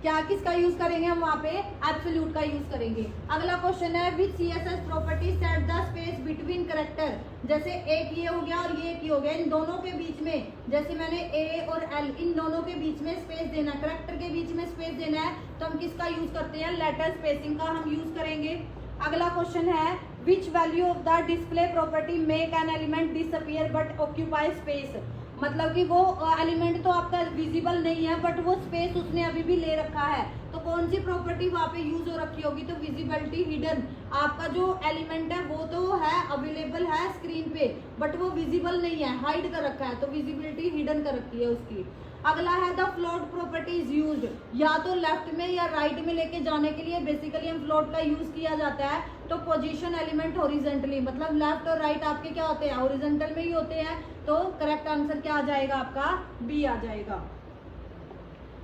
क्या किसका यूज करेंगे हम वहां पे, एब्सोल्यूट का यूज करेंगे। अगला क्वेश्चन है which CSS property set the space between character. जैसे एक ये हो गया और ये एक ही हो गया, इन दोनों के बीच में, जैसे मैंने ए और एल, इन दोनों के बीच में स्पेस देना, कैरेक्टर के बीच में स्पेस देना है, तो हम किसका यूज करते हैं, लेटर स्पेसिंग का हम यूज करेंगे। अगला क्वेश्चन है which value of the display property make an element disappear but occupy space. मतलब कि वो एलिमेंट तो आपका विजिबल नहीं है बट वो स्पेस उसने अभी भी ले रखा है, तो कौन सी प्रॉपर्टी वहां पे यूज हो रखी होगी, तो विजिबिलिटी हिडन। आपका जो एलिमेंट है वो तो है अवेलेबल है स्क्रीन पे बट वो विजिबल नहीं है, हाइड कर रखा है, तो विजिबिलिटी हिडन कर रखी है उसकी। अगला है the float property is used, या तो लेफ्ट में या राइट में लेके जाने के लिए बेसिकली हम फ्लोट का यूज किया जाता है। तो पोजीशन एलिमेंट हॉरिजॉन्टली, मतलब लेफ्ट और राइट आपके क्या होते हैं, हॉरिजॉन्टल में ही होते हैं, तो करेक्ट आंसर क्या आ जाएगा आपका, बी आ जाएगा।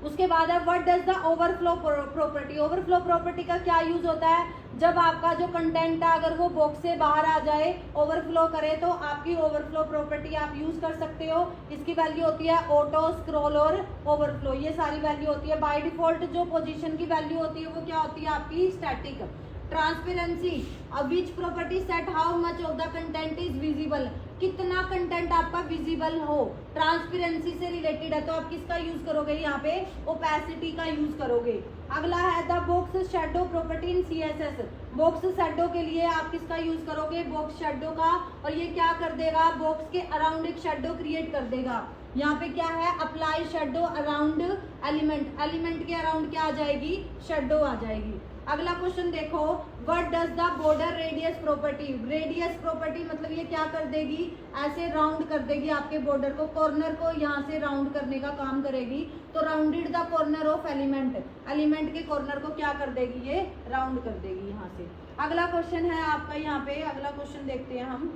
उसके बाद है what does the overflow property. Overflow property का क्या यूज होता है, जब आपका जो कंटेंट है अगर वो बॉक्स से बाहर आ जाए, ओवरफ्लो करे, तो आपकी ओवरफ्लो प्रॉपर्टी आप यूज कर सकते हो। इसकी वैल्यू होती है ऑटो, स्क्रॉल और ओवरफ्लो, ये सारी वैल्यू होती है। बाय डिफॉल्ट जो पोजीशन की वैल्यू होती है वो क्या होती है आपकी, static. Transparency, which property set how much of the content is visible, कितना कंटेंट आपका विजिबल हो, ट्रांसपेरेंसी से रिलेटेड है, तो आप किसका यूज करोगे यहाँ पे, ओपेसिटी का यूज करोगे। अगला है the box shadow property in CSS. Box shadow के लिए आप किसका यूज करोगे, बॉक्स शेडो का, और ये क्या कर देगा, बॉक्स के अराउंड एक शेडो क्रिएट कर देगा। यहाँ पे क्या है, apply shadow around element, element के अराउंड क्या आ जाएगी, शेडो आ जाएगी। अगला क्वेश्चन देखो what does the border radius property. Radius property मतलब ये क्या कर देगी, ऐसे राउंड कर देगी आपके बॉर्डर को, कॉर्नर को यहाँ से राउंड करने का काम करेगी। तो rounded the corner of element, element के कॉर्नर को क्या कर देगी, ये राउंड कर देगी यहाँ से। अगला क्वेश्चन है आपका यहाँ पे, अगला क्वेश्चन देखते हैं हम।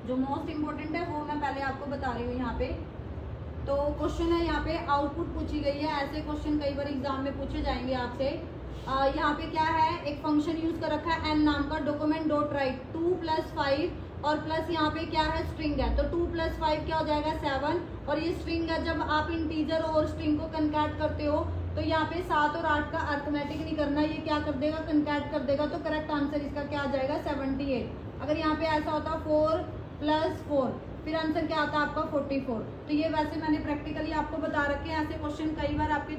जो मोस्ट इंपॉर्टेंट है वो मैं पहले आपको बता रही हूँ यहाँ पे। तो क्वेश्चन है यहाँ पे, आउटपुट पूछी गई है, ऐसे क्वेश्चन कई बार एग्जाम में पूछे जाएंगे आपसे। यहाँ पे क्या है, एक फंक्शन यूज कर रखा है एन नाम का, डॉक्यूमेंट डॉट राइट 2 + 5 और प्लस यहाँ पे क्या है, स्ट्रिंग है, तो 2 + 5 क्या हो जाएगा 7, और ये स्ट्रिंग है। जब आप इंटीजर और स्ट्रिंग को कनकैट करते हो तो यहाँ पे 7 और 8 का अर्थमेटिक नहीं करना, ये क्या कर देगा, कनकैट कर देगा। तो करेक्ट आंसर इसका क्या आ जाएगा, 78। अगर यहाँ पे ऐसा होता 4 + 4 फिर आंसर क्या आता है आपका 44। तो ये वैसे मैंने प्रैक्टिकली आपको बता रखे हैं, ऐसे क्वेश्चन कई बार आपके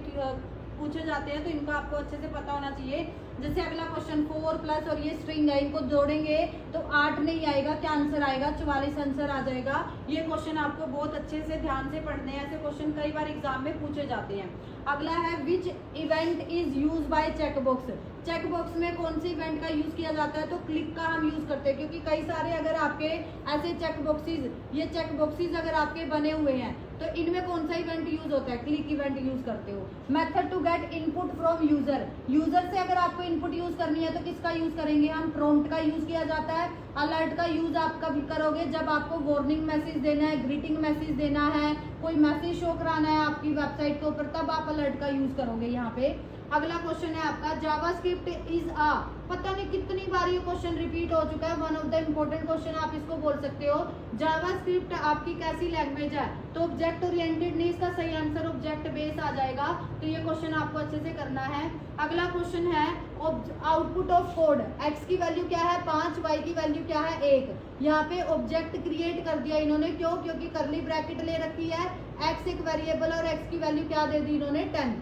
पूछे जाते हैं, तो इनको आपको अच्छे से पता होना चाहिए। जैसे अगला क्वेश्चन 4 प्लस और ये स्ट्रिंग है, इनको जोड़ेंगे तो 8 नहीं आएगा, क्या आंसर आएगा 44 आंसर आ जाएगा। ये क्वेश्चन आपको बहुत अच्छे से ध्यान से पढ़ने हैं, ऐसे क्वेश्चन कई बार एग्जाम में पूछे जाते हैं। अगला है which event is use by checkbox. Checkbox में कौन सी इवेंट का यूज किया जाता है, तो क्लिक का हम यूज करते हैं, क्योंकि कई सारे अगर आपके ऐसे चेकबॉक्सेज, ये चेकबॉक्सेज अगर आपके बने हुए हैं तो इनमें कौन सा इवेंट यूज होता है, क्लिक इवेंट यूज करते हो। Method to get input from user, user से अगर आपको इनपुट यूज करनी है तो किसका यूज करेंगे हम, प्रॉम्प्ट का यूज किया जाता है। अलर्ट का यूज आप कभी करोगे जब आपको वार्निंग मैसेज देना है, ग्रीटिंग मैसेज देना है, कोई मैसेज शो कराना है आपकी वेबसाइट के ऊपर, तब आप अलर्ट का यूज करोगे यहाँ पे। अगला क्वेश्चन है आपका जावास्क्रिप्ट इज आ, पता नहीं कितनी बार ये क्वेश्चन रिपीट हो चुका है, one of the important question आप इसको बोल सकते हो। जावास्क्रिप्ट आपकी कैसी लैंग्वेज है, तो ऑब्जेक्ट ओरिएंटेड नहीं, इसका सही आंसर ऑब्जेक्ट बेस आ जाएगा। तो ये क्वेश्चन आपको अच्छे से करना है। अगला क्वेश्चन है आउटपुट ऑफ कोड, एक्स की वैल्यू क्या है 5, वाई की वैल्यू क्या है 1। यहाँ पे ऑब्जेक्ट क्रिएट कर दिया इन्होंने, क्यों, क्योंकि करली ब्रैकेट ले रखी है, एक्स एक वेरिएबल और एक्स की वैल्यू क्या दे दी इन्होंने 10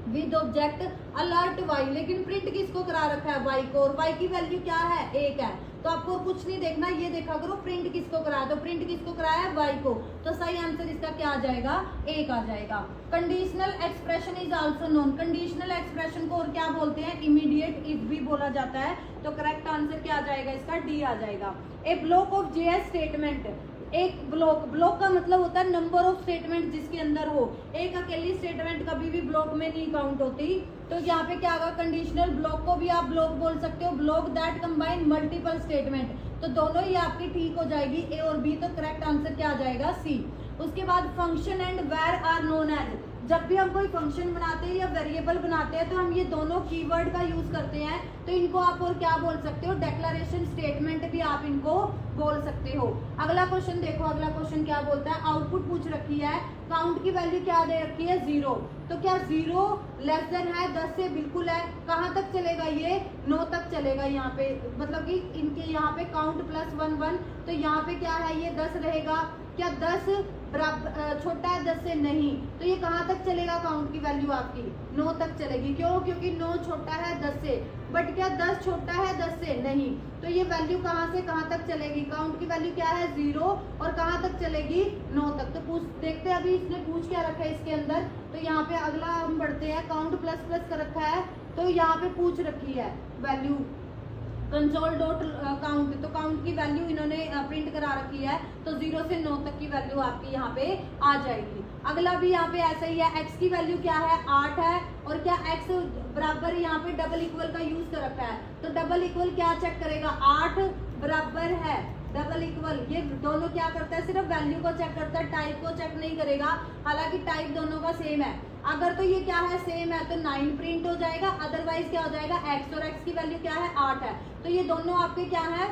विद ऑब्जेक्ट अलर्ट वाई, लेकिन प्रिंट किसको करा रखा है वाई को, और वाई की वैल्यू क्या है 1 है। तो आपको कुछ नहीं देखना, ये देखा करो प्रिंट किसको कराया, तो प्रिंट किसको कराया है वाई को, तो सही आंसर इसका क्या आ जाएगा 1 आ जाएगा। Conditional expression is also known, conditional expression को और क्या बोलते हैं इमीडिएट इफ भी बोला जाता है। तो करेक्ट आंसर क्या आ जाएगा इसका डी आ जाएगा। ए ब्लॉक ऑफ जेएस स्टेटमेंट, एक ब्लॉक का मतलब होता है नंबर ऑफ स्टेटमेंट जिसके अंदर हो, एक अकेली स्टेटमेंट कभी भी ब्लॉक में नहीं काउंट होती। तो यहाँ पे क्या होगा कंडीशनल ब्लॉक को भी आप ब्लॉक बोल सकते हो, block that combine multiple statement, तो दोनों ही आपकी ठीक हो जाएगी ए और बी, तो करेक्ट आंसर क्या आ जाएगा सी। उसके बाद function and were are known as, जब भी हम कोई फंक्शन बनाते हैं या वेरिएबल बनाते हैं तो हम ये दोनों कीवर्ड का यूज करते हैं, तो इनको आप और क्या बोल सकते हो डेक्लेरेशन स्टेटमेंट भी आप इनको बोल सकते हो। अगला क्वेश्चन देखो, अगला क्वेश्चन क्या बोलता है, आउटपुट पूछ रखी है, काउंट की वैल्यू क्या दे रखी है 0, तो क्या 0 लेस देन है 10 से, बिल्कुल है। कहाँ तक चलेगा ये 9 तक चलेगा यहाँ पे, मतलब कि इनके यहाँ पे काउंट प्लस 1 1, तो यहाँ पे क्या है ये 10 रहेगा, क्या 10 बराबर छोटा है 10 से, नहीं, तो ये कहाँ तक चलेगा काउंट की वैल्यू आपकी 9 तक चलेगी, क्यों, क्योंकि 9 छोटा है 10 से, बट क्या 10 छोटा है 10 से, नहीं, तो ये वैल्यू कहाँ से कहाँ तक चलेगी, काउंट की वैल्यू क्या है 0 और कहाँ तक चलेगी 9 तक। तो पूछ देखते हैं अभी इसने पूछ क्या रखा है इसके अंदर, तो यहाँ पे अगला हम बढ़ते हैं, काउंट प्लस प्लस कर रखा है, तो यहाँ पे पूछ रखी है वैल्यू कंसोल डॉट काउंट, तो काउंट की वैल्यू इन्होंने प्रिंट करा रखी है, तो 0 से 9 तक की वैल्यू आपकी यहाँ पे आ जाएगी। अगला भी यहाँ पे ऐसा ही है, x की वैल्यू क्या है 8 है, और क्या x बराबर यहाँ पे डबल इक्वल का यूज कर रखा है, तो डबल इक्वल क्या चेक करेगा 8 बराबर है डबल इक्वल, ये दोनों क्या करता है सिर्फ वैल्यू को चेक करता है, टाइप को चेक नहीं करेगा, हालांकि टाइप दोनों का सेम है। अगर तो ये क्या है सेम है तो 9 प्रिंट हो जाएगा, अदरवाइज क्या हो जाएगा x, और x की वैल्यू क्या है 8 है, तो ये दोनों आपके क्या है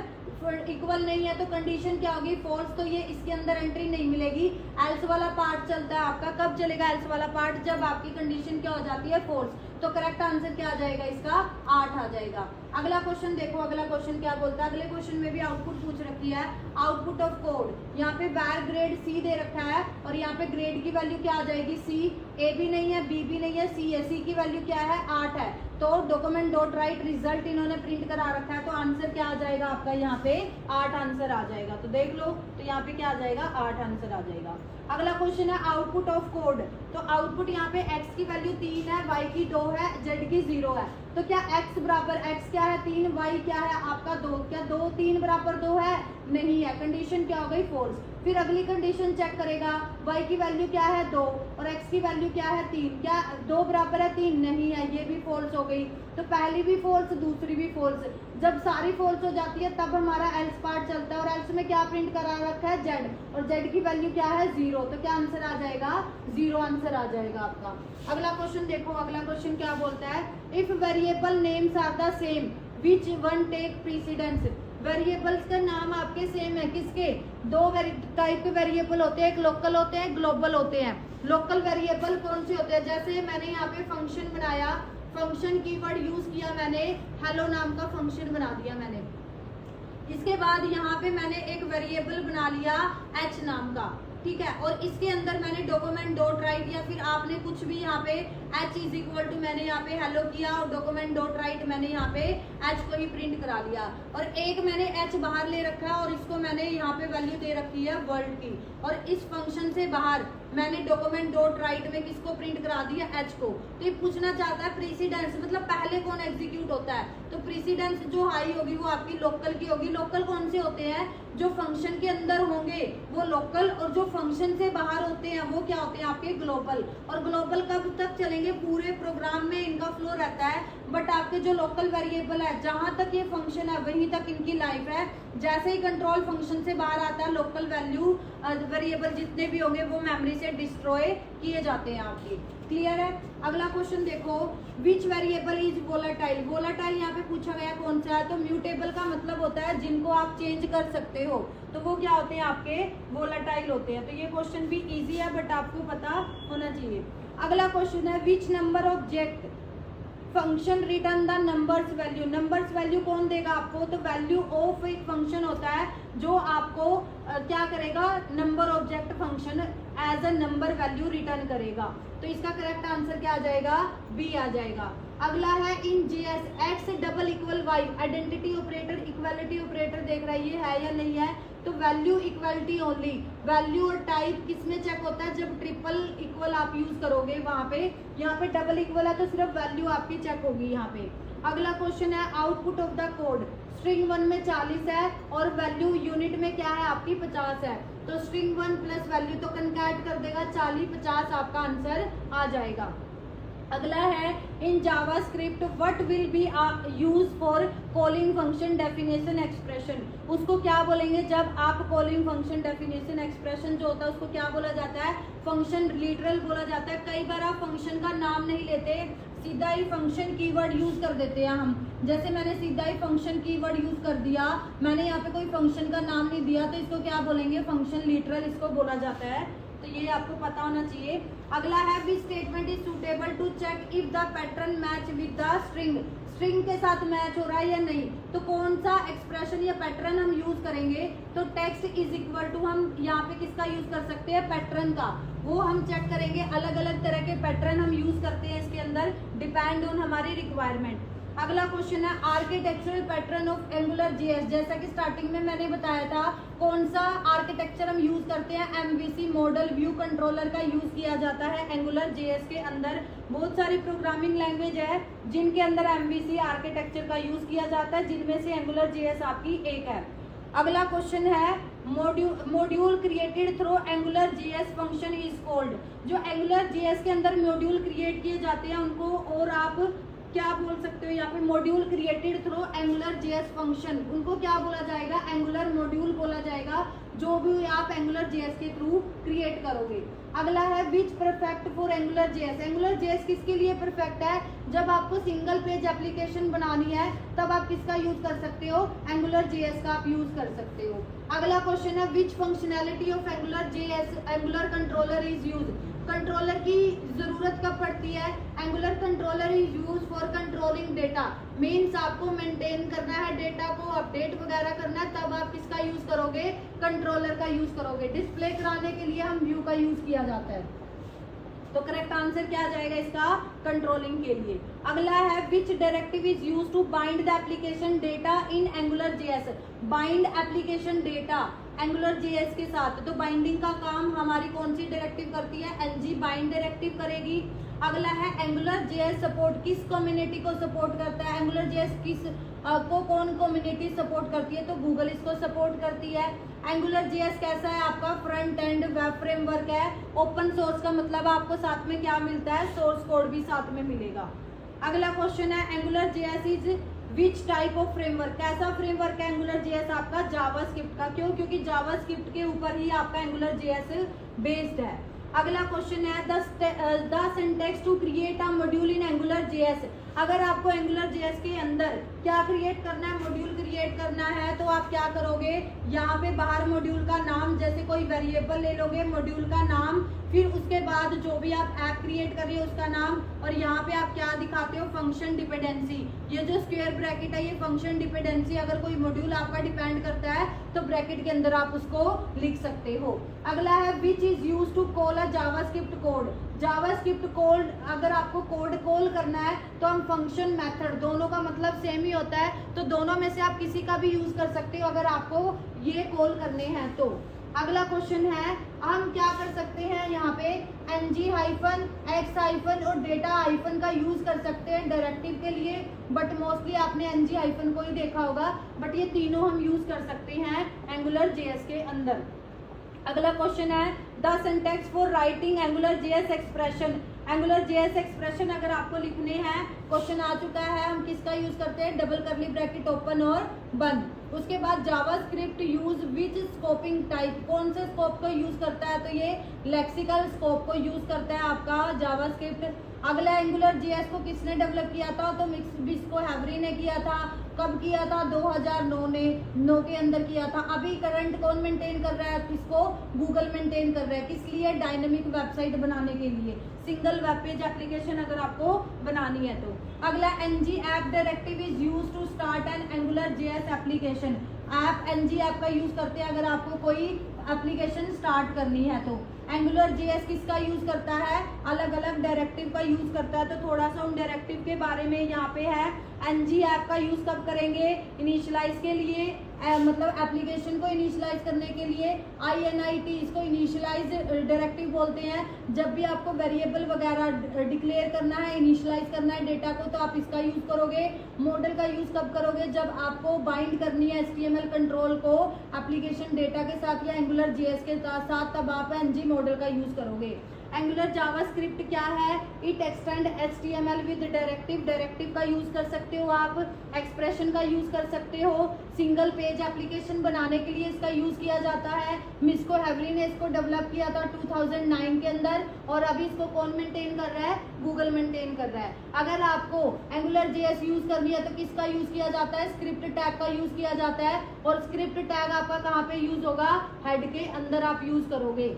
इक्वल नहीं है, तो कंडीशन क्या होगी फॉल्स, तो ये इसके अंदर एंट्री नहीं मिलेगी। एल्स वाला पार्ट चलता है आपका, कब चलेगा एल्स वाला पार्ट, जब आपकी कंडीशन क्या हो जाती है फॉल्स, तो करेक्ट आंसर क्या आ जाएगा इसका 8 आ जाएगा। अगला क्वेश्चन देखो, अगला क्वेश्चन क्या बोलता है, अगले क्वेश्चन में भी आउटपुट पूछ रखी है, आउटपुट ऑफ कोड, यहाँ पे वैर ग्रेड सी दे रखा है, और यहाँ पे ग्रेड की वैल्यू क्या आ जाएगी सी, ए भी नहीं है बी भी नहीं है सी है, सी की वैल्यू क्या है 8 है, तो डॉक्यूमेंट डॉट राइट रिजल्ट इन्होंने प्रिंट करा रखा है, तो आंसर क्या आ जाएगा आपका यहाँ पे 8 आंसर आ जाएगा। तो देख लो, तो यहाँ पे क्या आ जाएगा 8 आंसर आ जाएगा। अगला क्वेश्चन है आउटपुट ऑफ कोड, तो आउटपुट यहाँ पे x की वैल्यू 3 है, y की 2 है, z की 0 है, तो क्या x बराबर x क्या है 3, y क्या है आपका 2, क्या 2 3 बराबर 2 है, नहीं है, कंडीशन क्या हो गई फॉल्स। फिर अगली कंडीशन चेक करेगा, y की वैल्यू क्या है 2 और x की वैल्यू क्या है 3, क्या 2 बराबर है 3, नहीं है, ये भी फॉल्स हो गई, तो पहली भी फॉल्स दूसरी भी फॉल्स। जब सारी फॉल्स हो जाती है तब हमारा एल्स पार्ट चलता है, और एल्स में क्या प्रिंट करा रखा है z, और z की वैल्यू क्या है 0, तो क्या आंसर आ जाएगा 0 आंसर आ जाएगा आपका। अगला क्वेश्चन देखो, अगला क्वेश्चन क्या बोलता है, if variable names are the same which one take precedence, variables का नाम आपके सेम है, किसके, 2 टाइप के वेरिएबल होते हैं, एक लोकल होते हैं, ग्लोबल होते हैं। लोकल वेरिएबल कौन से होते हैं, जैसे मैंने यहाँ पे फंक्शन बनाया, फंक्शन कीवर्ड यूज किया मैंने, हेलो नाम का फंक्शन बना दिया मैंने, इसके बाद यहाँ पे मैंने एक वेरिएबल बना लिया h नाम का, ठीक है, और इसके अंदर मैंने डॉक्यूमेंट डॉट राइट, या फिर आपने कुछ भी यहाँ पे h इज इक्वल टू मैंने यहाँ पे हेलो किया, और डॉक्यूमेंट डॉट राइट मैंने यहाँ पे h को ही प्रिंट करा लिया, और एक मैंने h बाहर ले रखा है, और इसको मैंने यहाँ पे वैल्यू दे रखी है वर्ल्ड की, और इस फंक्शन से बाहर मैंने डॉक्यूमेंट डॉट राइट में किसको प्रिंट करा दिया h को। तो ये पूछना चाहता है प्रीसीडेंस मतलब पहले कौन एग्जीक्यूट होता है, तो प्रीसीडेंस जो हाई होगी वो आपकी लोकल की होगी। लोकल कौन से होते हैं, जो फंक्शन के अंदर होंगे वो लोकल, और जो फंक्शन से बाहर होते हैं वो क्या होते हैं आपके ग्लोबल। और ग्लोबल कब तक चलेंगे, पूरे प्रोग्राम में इनका फ्लो रहता है, बट आपके जो लोकल वेरिएबल है जहां तक ये फंक्शन है वहीं तक इनकी लाइफ है। जैसे ही कंट्रोल फंक्शन से बाहर आता है, लोकल वैल्यू वेरिएबल जितने भी होंगे वो मेमोरी से डिस्ट्रॉय किए जाते हैं आपके। क्लियर है। अगला क्वेश्चन देखो, विच वेरिएबल इज वोलाटाइल। वोलाटाइल यहाँ पे पूछा गया कौन सा है, तो म्यूटेबल का मतलब होता है जिनको आप चेंज कर सकते हो, तो वो क्या होते हैं आपके वोलाटाइल होते हैं। तो ये क्वेश्चन भी इजी है बट आपको पता होना चाहिए। अगला क्वेश्चन है, which number object function return the numbers value. Numbers value कौन देगा आपको, तो वैल्यू ऑफ एक फंक्शन होता है जो आपको क्या करेगा, number object function as a number value return करेगा। तो इसका करेक्ट आंसर क्या आ जाएगा, बी आ जाएगा। अगला है, in JS x double equal y, identity operator equality operator देख रहा है ये है या नहीं है, तो वैल्यू इक्वालिटी ओनली। वैल्यू और टाइप किसमें चेक होता है, जब ट्रिपल इक्वल आप यूज करोगे वहां पे। यहाँ पे डबल इक्वल है तो सिर्फ वैल्यू आपकी चेक होगी यहाँ पे। अगला क्वेश्चन है, output of the code. String 1 में 40 है और वैल्यू यूनिट में क्या है आपकी 50 है, तो स्ट्रिंग 1 प्लस वैल्यू तो कनकैट कर देगा 40 50, आपका आंसर आ जाएगा। अगला है, in JavaScript what will be use for calling function definition expression. उसको क्या बोलेंगे जब आप कॉलिंग फंक्शन डेफिनेशन एक्सप्रेशन जो होता है उसको क्या बोला जाता है, फंक्शन लिटरल बोला जाता है। कई बार आप फंक्शन का नाम नहीं लेते, सीधा ही फंक्शन कीवर्ड यूज कर देते हैं हम। जैसे मैंने सीधा ही फंक्शन कीवर्ड यूज कर दिया, मैंने यहाँ पे कोई फंक्शन का नाम नहीं दिया, तो इसको क्या बोलेंगे, फंक्शन लिटरल इसको बोला जाता है। तो ये आपको पता होना चाहिए। अगला है, which statement is suitable to check if the pattern match with the string. String के साथ मैच हो रहा है या नहीं, तो कौन सा एक्सप्रेशन या पैटर्न हम यूज करेंगे, तो टेक्स्ट इज इक्वल टू, हम यहाँ पे किसका यूज कर सकते हैं, पैटर्न का, वो हम चेक करेंगे। अलग अलग तरह के पैटर्न हम यूज करते हैं इसके अंदर, डिपेंड ऑन हमारी रिक्वायरमेंट। अगला क्वेश्चन है, architectural pattern of Angular JS. जैसा कि स्टार्टिंग में मैंने बताया था, कौन सा आर्किटेक्चर हम यूज करते हैं, एमवीसी मॉडल व्यू कंट्रोलर का यूज किया जाता है एंगुलर जीएस के अंदर। बहुत सारी प्रोग्रामिंग लैंग्वेज है जिनके अंदर एमवीसी आर्किटेक्चर का यूज किया जाता है, जिनमें से एंगुलर जीएस आपकी एक है। अगला क्वेश्चन है, module created through Angular JS function is called. जो एंगुलर जीएस के अंदर मॉड्यूल क्रिएट किए जाते हैं उनको और आप क्या बोल सकते हो, यहाँ पे module created through angular JS function, उनको क्या बोला जाएगा, एंगुलर मॉड्यूल बोला जाएगा, जो भी आप एंगुलर जेएस के थ्रू क्रिएट करोगे। अगला है, विच perfect for Angular JS. Angular JS किसके लिए परफेक्ट है, जब आपको सिंगल पेज एप्लीकेशन बनानी है तब आप किसका यूज कर सकते हो, एंगुलर जेएस का आप यूज कर सकते हो। अगला क्वेश्चन है, which functionality of Angular JS Angular controller is use. Controller की जरूरत कब पड़ती है, Angular controller is use for controlling data. Means आपको मेंटेन करना है, डेटा को अपडेट वगैरह करना है, तब आप किसका यूज करोगे, कंट्रोलर का यूज करोगे। डिस्प्ले कराने के लिए हम व्यू का यूज किया जाता है। तो करेक्ट आंसर क्या आ जाएगा इसका, कंट्रोलिंग के लिए। अगला है, which directive is use to bind the application data in Angular JS. Bind application data Angular JS के साथ, तो बाइंडिंग का काम हमारी कौन सी डायरेक्टिव करती है, एनजी बाइंड डायरेक्टिव करेगी। अगला है, एंगुलर जेएस सपोर्ट किस कम्युनिटी को सपोर्ट करता है, एंगुलर जेएस किस को कौन कम्युनिटी सपोर्ट करती है, तो गूगल इसको सपोर्ट करती है। एंगुलर जेएस कैसा है आपका, फ्रंट एंड वेब फ्रेमवर्क है। ओपन सोर्स का मतलब आपको साथ में क्या मिलता है, सोर्स कोड भी साथ में मिलेगा। अगला क्वेश्चन है, angular JS is which type of framework. कैसा फ्रेमवर्क है एंगुलर जेएस आपका, जावास्क्रिप्ट का। क्यों, क्योंकि जावास्क्रिप्ट के ऊपर ही आपका एंगुलर जेएस बेस्ड है। अगला क्वेश्चन है, the syntax to create a module in Angular JS. अगर आपको एंगुलर जेएस के अंदर क्या क्रिएट करना है, मॉड्यूल क्रिएट करना है, तो आप क्या करोगे, यहाँ पे बाहर मॉड्यूल का नाम, जैसे कोई वेरिएबल ले लोगे, मॉड्यूल का नाम, फिर उसके बाद जो भी आप ऐप क्रिएट कर रही हो उसका नाम, और यहाँ पे आप क्या दिखाते हो, फंक्शन डिपेंडेंसी। ये जो स्क्वायर ब्रैकेट है ये फंक्शन डिपेंडेंसी, अगर कोई मॉड्यूल आपका डिपेंड करता है तो ब्रैकेट के अंदर आप उसको लिख सकते हो। अगला है, which is use to call a JavaScript code. JavaScript code, अगर आपको कोड कॉल करना है तो हम फंक्शन मेथड, दोनों का मतलब सेम ही होता है, तो दोनों में से आप किसी का भी यूज कर सकते हो अगर आपको ये कॉल करने हैं तो। अगला क्वेश्चन है, हम क्या कर सकते हैं यहाँ पे ng हाइफन x हाइफन और डेटा हाइफन का यूज कर सकते हैं डायरेक्टिव के लिए, बट मोस्टली आपने ng हाइफन को ही देखा होगा, बट ये तीनों हम यूज कर सकते हैं एंगुलर जेएस के अंदर। अगला क्वेश्चन है, the syntax for writing angular JS expression. Angular JS expression अगर आपको लिखने हैं, क्वेश्चन आ चुका है, हम किसका यूज करते हैं, डबल करली ब्रैकेट ओपन और बंद। उसके बाद JavaScript use which scoping type, कौन से स्कोप को यूज करता है, तो ये लेक्सिकल स्कोप को यूज करता है आपका जावास्क्रिप्ट। अगला एंगुलर जेएस को किसने डेवलप किया था, तो बिस्को हैवरी ने किया था। कब किया था, 2009 के अंदर किया था। अभी करंट कौन मेंटेन कर रहा है इसको, गूगल मेंटेन कर रहा है। किस लिए, डायनेमिक वेबसाइट बनाने के लिए, सिंगल वेब पेज एप्लीकेशन अगर आपको बनानी है तो। अगला ng app directive is use to start an Angular JS application. App ng app का यूज करते हैं अगर आपको कोई एप्लीकेशन स्टार्ट करनी है तो। एंगुलर जेएस किसका यूज करता है, अलग अलग डायरेक्टिव का यूज करता है। तो थोड़ा सा उन डायरेक्टिव के बारे में यहाँ पे है। ng ऐप का यूज कब करेंगे, इनिशियलाइज के लिए, मतलब एप्लीकेशन को इनिशियलाइज करने के लिए। init इसको इनिशियलाइज डायरेक्टिव बोलते हैं। जब भी आपको वेरिएबल वगैरह डिक्लेयर करना है, इनिशियलाइज करना है डेटा को, तो आप इसका यूज करोगे। मॉडल का यूज कब करोगे, जब आपको बाइंड करनी है HTML कंट्रोल को एप्लीकेशन डेटा के साथ या एंगुलर जेएस के साथ, तब आप ng मॉडल का यूज करोगे। एंगुलर जावास्क्रिप्ट क्या है, it extend HTML with directive. Directive का यूज कर सकते हो आप, एक्सप्रेशन का यूज कर सकते हो। सिंगल पेज एप्लीकेशन बनाने के लिए इसका यूज किया जाता है। मिस्को हैवरी ने इसको डेवलप किया था 2009 के अंदर, और अभी इसको कौन मेंटेन कर रहा है, गूगल मेंटेन कर रहा है। अगर आपको एंगुलर जेएस यूज करनी है तो किसका यूज किया जाता है, स्क्रिप्ट टैग का यूज किया जाता है। और स्क्रिप्ट टैग आपका कहाँ पे यूज होगा, हेड के अंदर आप यूज करोगे।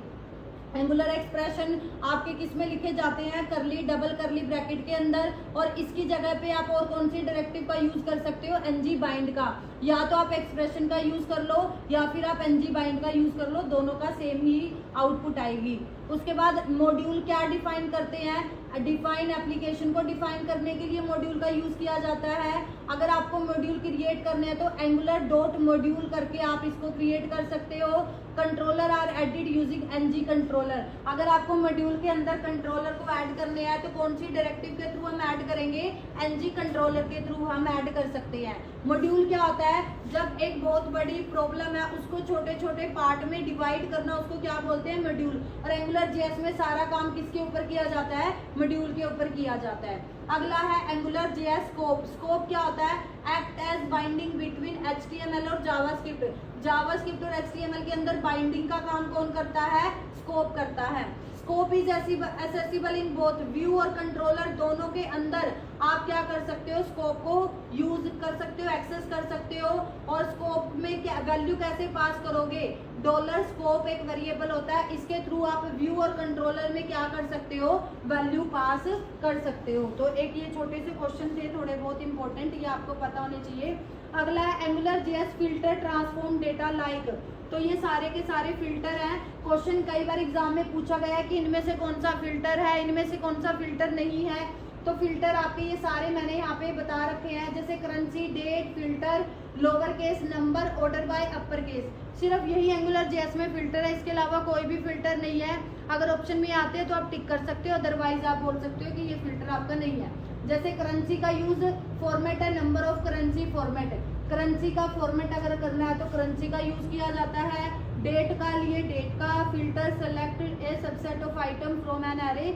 एंगुलर एक्सप्रेशन आपके किस में लिखे जाते हैं, करली डबल करली ब्रैकेट के अंदर। और इसकी जगह पे आप और कौन सी डायरेक्टिव का यूज कर सकते हो, ng बाइंड का। या तो आप एक्सप्रेशन का यूज कर लो या फिर आप ng बाइंड का यूज कर लो, दोनों का सेम ही आउटपुट आएगी। उसके बाद मॉड्यूल क्या डिफाइन करते हैं, डिफाइन एप्लीकेशन को डिफाइन करने के लिए मॉड्यूल का यूज किया जाता है। अगर आपको मॉड्यूल क्रिएट करने हैं तो एंगुलर डॉट मॉड्यूल करके आप इसको क्रिएट कर सकते हो। Controller are added using ng controller. अगर आपको मॉड्यूल के अंदर कंट्रोलर को ऐड करने हैं तो कौन सी डायरेक्टिव के थ्रू हम ऐड करेंगे, ng कंट्रोलर के थ्रू हम ऐड कर सकते हैं। मॉड्यूल क्या होता है, जब एक बहुत बड़ी प्रॉब्लम है उसको छोटे छोटे पार्ट में डिवाइड करना, उसको क्या बोलते हैं, मॉड्यूल। और एंगुलर जेएस में सारा काम किसके ऊपर किया जाता है, मॉड्यूल के ऊपर किया जाता है। अगला है एंगुलर जेएस स्कोप। स्कोप क्या होता है, act as binding between HTML और जावास्क्रिप्ट। जावास्क्रिप्ट और HTML के अंदर बाइंडिंग का काम कौन करता है, स्कोप करता है। Scope is accessible in both view और कंट्रोलर, दोनों के अंदर आप क्या कर सकते हो, स्कोप को यूज कर सकते हो, एक्सेस कर सकते हो। और स्कोप में क्या वैल्यू कैसे पास करोगे, डॉलर स्कोप एक वेरिएबल होता है, इसके थ्रू आप व्यू और कंट्रोलर में क्या कर सकते हो, वैल्यू पास कर सकते हो। तो एक ये छोटे से क्वेश्चन थे, थोड़े बहुत इंपॉर्टेंट, ये आपको पता होने चाहिए। अगला है angular JS filter transform data like. तो ये सारे के सारे फिल्टर हैं। क्वेश्चन कई बार एग्जाम में पूछा गया है कि इनमें से कौन सा फिल्टर है, इनमें से कौन सा फिल्टर नहीं है। तो फिल्टर आपके ये सारे मैंने यहाँ पे बता रखे हैं, जैसे currency, date filter, lower case, number, order by, upper case. सिर्फ यही एंगुलर जेएस में फिल्टर है, इसके अलावा कोई भी फिल्टर नहीं है। अगर ऑप्शन में आते हैं तो आप टिक कर सकते हो, अदरवाइज आप बोल सकते हो कि ये फिल्टर आपका नहीं है। जैसे करेंसी का यूज फॉर्मेट है, number of currency format. Currency का फॉर्मेट अगर करना है तो करेंसी का यूज किया जाता है। डेट का लिए डेट का filter, select A subset of item from an array,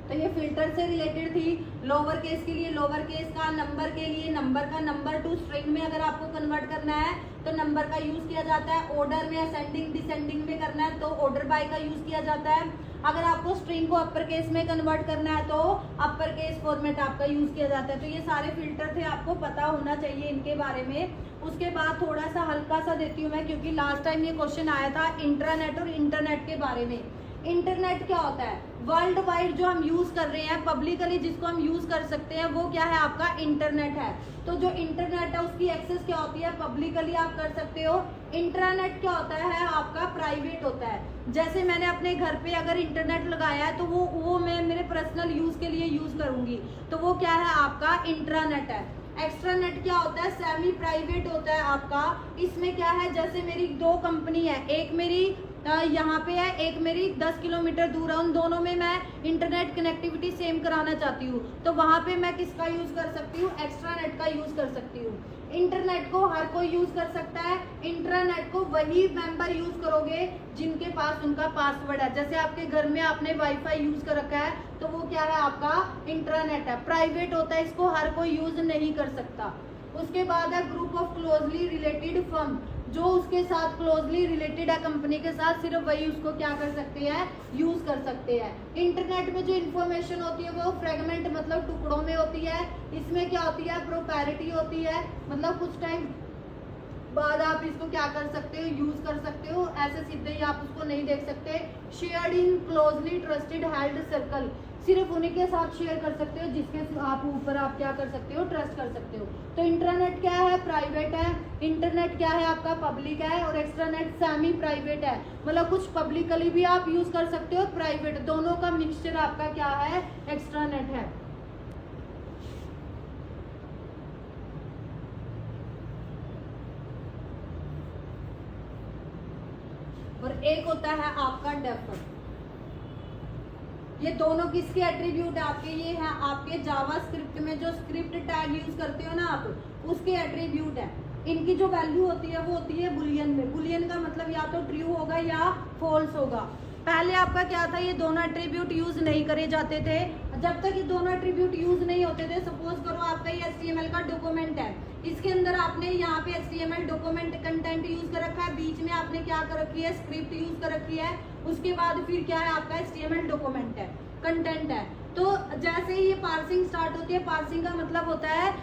तो ये फिल्टर से रिलेटेड थी। लोअर केस के लिए लोअर केस का, नंबर के लिए नंबर का, नंबर टू स्ट्रिंग में अगर आपको कन्वर्ट करना है तो नंबर का यूज किया जाता है। ऑर्डर में असेंडिंग डिसेंडिंग में करना है तो ऑर्डर बाय का यूज किया जाता है। अगर आपको स्ट्रिंग को अपर केस में कन्वर्ट करना है तो अपर केस फॉर्मेट आपका यूज किया जाता है। तो ये सारे फिल्टर थे, आपको पता होना चाहिए इनके बारे में। उसके बाद थोड़ा सा हल्का सा देती हूँ मैं, क्योंकि लास्ट टाइम ये क्वेश्चन आया था इंट्रानेट और इंटरनेट के बारे में। इंटरनेट क्या होता है, वर्ल्ड वाइड जो हम यूज कर रहे हैं, पब्लिकली जिसको हम यूज कर सकते हैं, वो क्या है आपका इंटरनेट है। तो जो इंटरनेट है उसकी एक्सेस क्या होती है, पब्लिकली आप कर सकते हो। इंट्रानेट क्या होता है आपका, प्राइवेट होता है। जैसे मैंने अपने घर पे अगर इंटरनेट लगाया है तो वो मैं मेरे पर्सनल यूज के लिए यूज करूंगी, तो वो क्या है आपका इंट्रानेट है। एक्स्ट्रा नेट क्या होता है, सेमी प्राइवेट होता है आपका। इसमें क्या है, जैसे मेरी दो कंपनी है, एक मेरी यहाँ पे है, एक मेरी 10 किलोमीटर दूर है, उन दोनों में मैं इंटरनेट कनेक्टिविटी सेम कराना चाहती हूँ, तो वहां पे मैं किसका यूज कर सकती हूँ, एक्स्ट्रा नेट का यूज कर सकती हूँ। इंटरनेट को हर कोई यूज कर सकता है, इंटरनेट को वही मेंबर यूज करोगे जिनके पास उनका पासवर्ड है। जैसे आपके घर में आपने वाईफाई यूज कर रखा है, तो वो क्या है, आपका इंटरनेट है, प्राइवेट होता है, इसको हर कोई यूज नहीं कर सकता। उसके बाद है group of closely related firm, जो उसके साथ क्लोजली रिलेटेड है कंपनी के साथ, सिर्फ वही उसको क्या कर सकते हैं, यूज कर सकते हैं। इंटरनेट में जो इन्फॉर्मेशन होती है वो फ्रेगमेंट मतलब टुकड़ों में होती है। इसमें क्या होती है, प्रोपैरिटी होती है, मतलब कुछ टाइम बाद आप इसको क्या कर सकते हो, यूज कर सकते हो, ऐसे सीधे ही आप उसको नहीं देख सकते। Shared in closely trusted held circle, सिर्फ उन्हीं के साथ शेयर कर सकते हो जिसके आप ऊपर आप क्या कर सकते हो, ट्रस्ट कर सकते हो। तो इंटरनेट क्या है, प्राइवेट है, इंटरनेट क्या है आपका, पब्लिक है, और एक्स्ट्रानेट सेमी प्राइवेट है, मतलब कुछ पब्लिकली भी आप यूज कर सकते हो, प्राइवेट, दोनों का मिक्सचर आपका क्या है, एक्स्ट्रानेट है। और एक होता है आपका डेफर। ये दोनों किसके एट्रीब्यूट है आपके, ये है आपके जावा स्क्रिप्ट में जो स्क्रिप्ट टैग यूज करते हो ना आप, उसके एट्रीब्यूट है। इनकी जो वैल्यू होती है वो होती है बुलियन में। बुलियन का मतलब या तो ट्रू होगा या फॉल्स होगा। पहले आपका क्या था, ये दोनों एट्रीब्यूट यूज नहीं करे जाते थे। जब तक ये दोनों एट्रीब्यूट यूज नहीं होते थे, सपोज करो आपका ये HTML का डॉक्यूमेंट है, इसके अंदर आपने यहाँ पे HTML डॉक्यूमेंट कंटेंट यूज कर रखा है, बीच में आपने क्या कर रखी है, स्क्रिप्ट यूज कर रखी है, उसके बाद फिर क्या है आपका HTML डॉक्यूमेंट है, कंटेंट है। तो जैसे ही ये पार्सिंग स्टार्ट होती है, पार्सिंग का मतलब होता है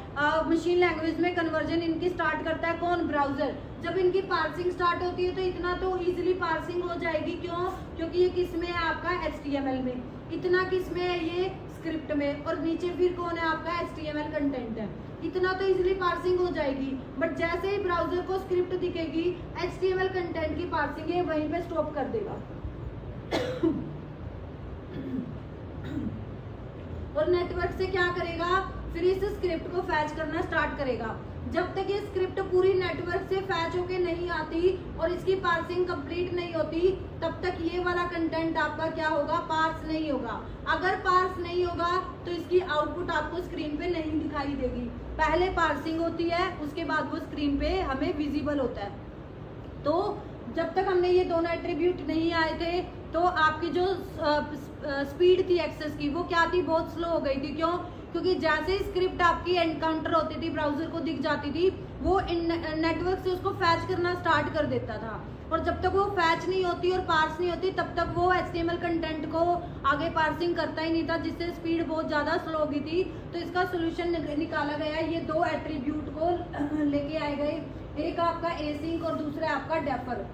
मशीन लैंग्वेज में कन्वर्जन इनकी स्टार्ट करता है कौन, ब्राउजर। जब इनकी पार्सिंग स्टार्ट होती है तो इतना तो इजीली पार्सिंग हो जाएगी, क्यों, क्योंकि ये किस में है आपका, HTML में, इतना किस में है, ये स्क्रिप्ट में, और नीचे फिर कौन है आपका, HTML कंटेंट है, इतना तो इजीली पार्सिंग हो जाएगी। बट जैसे ही ब्राउजर को स्क्रिप्ट दिखेगी, HTML कंटेंट की पार्सिंग ये वहीं पे स्टॉप कर देगा और नेटवर्क से क्या करेगा, फिर इस स्क्रिप्ट को फैच करना स्टार्ट करेगा। जब तक ये स्क्रिप्ट पूरी नेटवर्क से फैच होके नहीं आती और इसकी पार्सिंग कंप्लीट नहीं होती, तब तक ये वाला कंटेंट आपका क्या होगा, पार्स नहीं होगा। अगर पार्स नहीं होगा तो इसकी आउटपुट आपको स्क्रीन पे नहीं दिखाई देगी। पहले पार्सिंग होती है, उसके बाद वो स्क्रीन पे हमें विजिबल होता है। तो जब तक हमने ये दोनों एट्रीब्यूट नहीं आए थे, तो आपकी जो स्पीड थी एक्सेस की, वो क्या थी, बहुत स्लो हो गई थी। क्यों, क्योंकि जैसे स्क्रिप्ट आपकी एनकाउंटर होती थी, ब्राउजर को दिख जाती थी, वो नेटवर्क से उसको फैच करना स्टार्ट कर देता था, और जब तक वो फैच नहीं होती और पार्स नहीं होती, तब तक वो HTML कंटेंट को आगे पार्सिंग करता ही नहीं था, जिससे स्पीड बहुत ज्यादा स्लो हो गई थी। तो इसका सोल्यूशन निकाला गया, ये दो एट्रीब्यूट को लेके आए गए, एक आपका एसिंक और दूसरा आपका डेफर।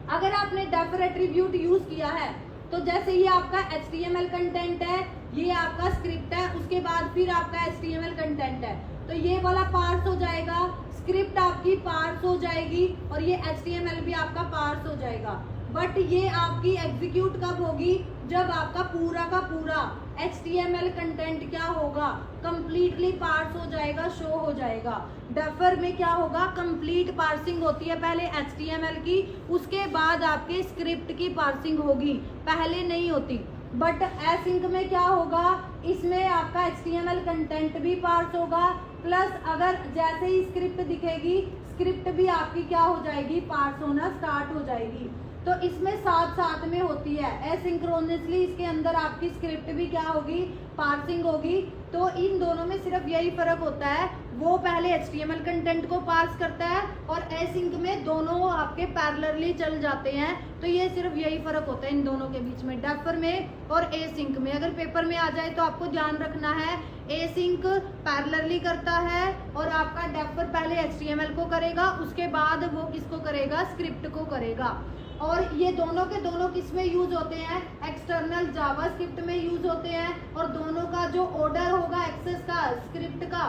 अगर आपने डेफर एट्रीब्यूट यूज किया है, तो जैसे ये आपका HTML कंटेंट है, ये आपका स्क्रिप्ट है, उसके बाद फिर आपका HTML कंटेंट है, तो ये वाला पार्स हो जाएगा, स्क्रिप्ट आपकी पार्स हो जाएगी, और ये HTML भी आपका पार्स हो जाएगा। बट ये आपकी एग्जीक्यूट कब होगी, जब आपका पूरा का पूरा HTML कंटेंट क्या होगा, कंप्लीटली पार्स हो जाएगा, शो हो जाएगा। डेफर में क्या होगा, कंप्लीट पार्सिंग होती है पहले HTML की, उसके बाद आपके स्क्रिप्ट की पार्सिंग होगी, पहले नहीं होती। बट एसिंक में क्या होगा, इसमें आपका HTML कंटेंट भी पार्स होगा, प्लस अगर जैसे ही स्क्रिप्ट दिखेगी, स्क्रिप्ट भी आपकी क्या हो जाएगी, पार्स होना स्टार्ट हो जाएगी। तो इसमें साथ साथ में होती है एसिंक्रोनसली, इसके अंदर आपकी स्क्रिप्ट भी क्या होगी, पार्सिंग होगी। तो इन दोनों में सिर्फ यही फर्क होता है, वो पहले HTML कंटेंट को पार्स करता है और एसिंक में दोनों आपके पैरेलली चल जाते हैं। तो ये सिर्फ यही फर्क होता है इन दोनों के बीच में, डेफर में और एसिंक में। अगर पेपर में आ जाए तो आपको ध्यान रखना है, एसिंक पैरेलली करता है और आपका डेफर पहले HTML को करेगा, उसके बाद वो किसको करेगा, स्क्रिप्ट को करेगा। और ये दोनों के दोनों किस में यूज होते हैं, एक्सटर्नल जावास्क्रिप्ट में यूज होते हैं, और दोनों का जो ऑर्डर होगा एक्सेस का, स्क्रिप्ट का,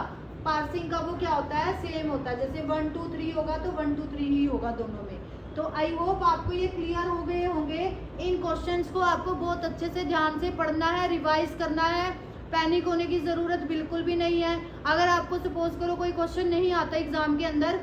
पार्सिंग का, वो क्या होता है, सेम होता है। जैसे 1 2 3 होगा तो 1 2 3 ही होगा दोनों में। तो आई होप आपको ये क्लियर हो गए होंगे। इन क्वेश्चंस को आपको बहुत अच्छे से ध्यान से पढ़ना है, रिवाइज करना है, पैनिक होने की ज़रूरत बिल्कुल भी नहीं है। अगर आपको सपोज करो कोई क्वेश्चन नहीं आता एग्जाम के अंदर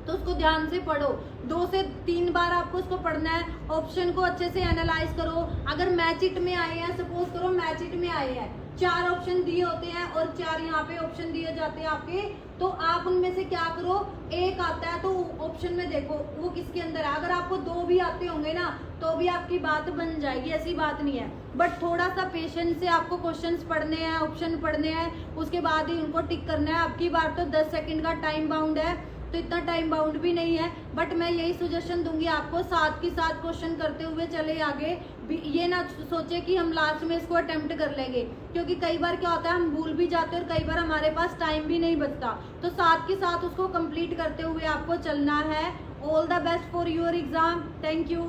तो उसको ध्यान से पढ़ो, 2 से 3 बार आपको उसको पढ़ना है, ऑप्शन को अच्छे से एनालाइज करो। अगर मैच इट में आए हैं, सपोज करो मैच इट में आए हैं, 4 ऑप्शन दिए होते हैं और 4 यहाँ पे ऑप्शन दिए जाते हैं आपके, तो आप उनमें से क्या करो, एक आता है तो ऑप्शन में देखो वो किसके अंदर है। अगर आपको 2 भी आते होंगे ना तो भी आपकी बात बन जाएगी, ऐसी बात नहीं है। बट थोड़ा सा पेशेंस से आपको क्वेश्चंस पढ़ने हैं, ऑप्शन पढ़ने हैं, उसके बाद ही उनको टिक करना है। आपकी बार तो 10 सेकंड का टाइम बाउंड है, तो इतना टाइम बाउंड भी नहीं है। बट मैं यही सजेशन दूंगी आपको, साथ के साथ क्वेश्चन करते हुए चले आगे, ये ना सोचे कि हम लास्ट में इसको अटेम्प्ट कर लेंगे, क्योंकि कई बार क्या होता है हम भूल भी जाते हैं और कई बार हमारे पास टाइम भी नहीं बचता। तो साथ के साथ उसको कंप्लीट करते हुए आपको चलना है। All the best for your exam. Thank you.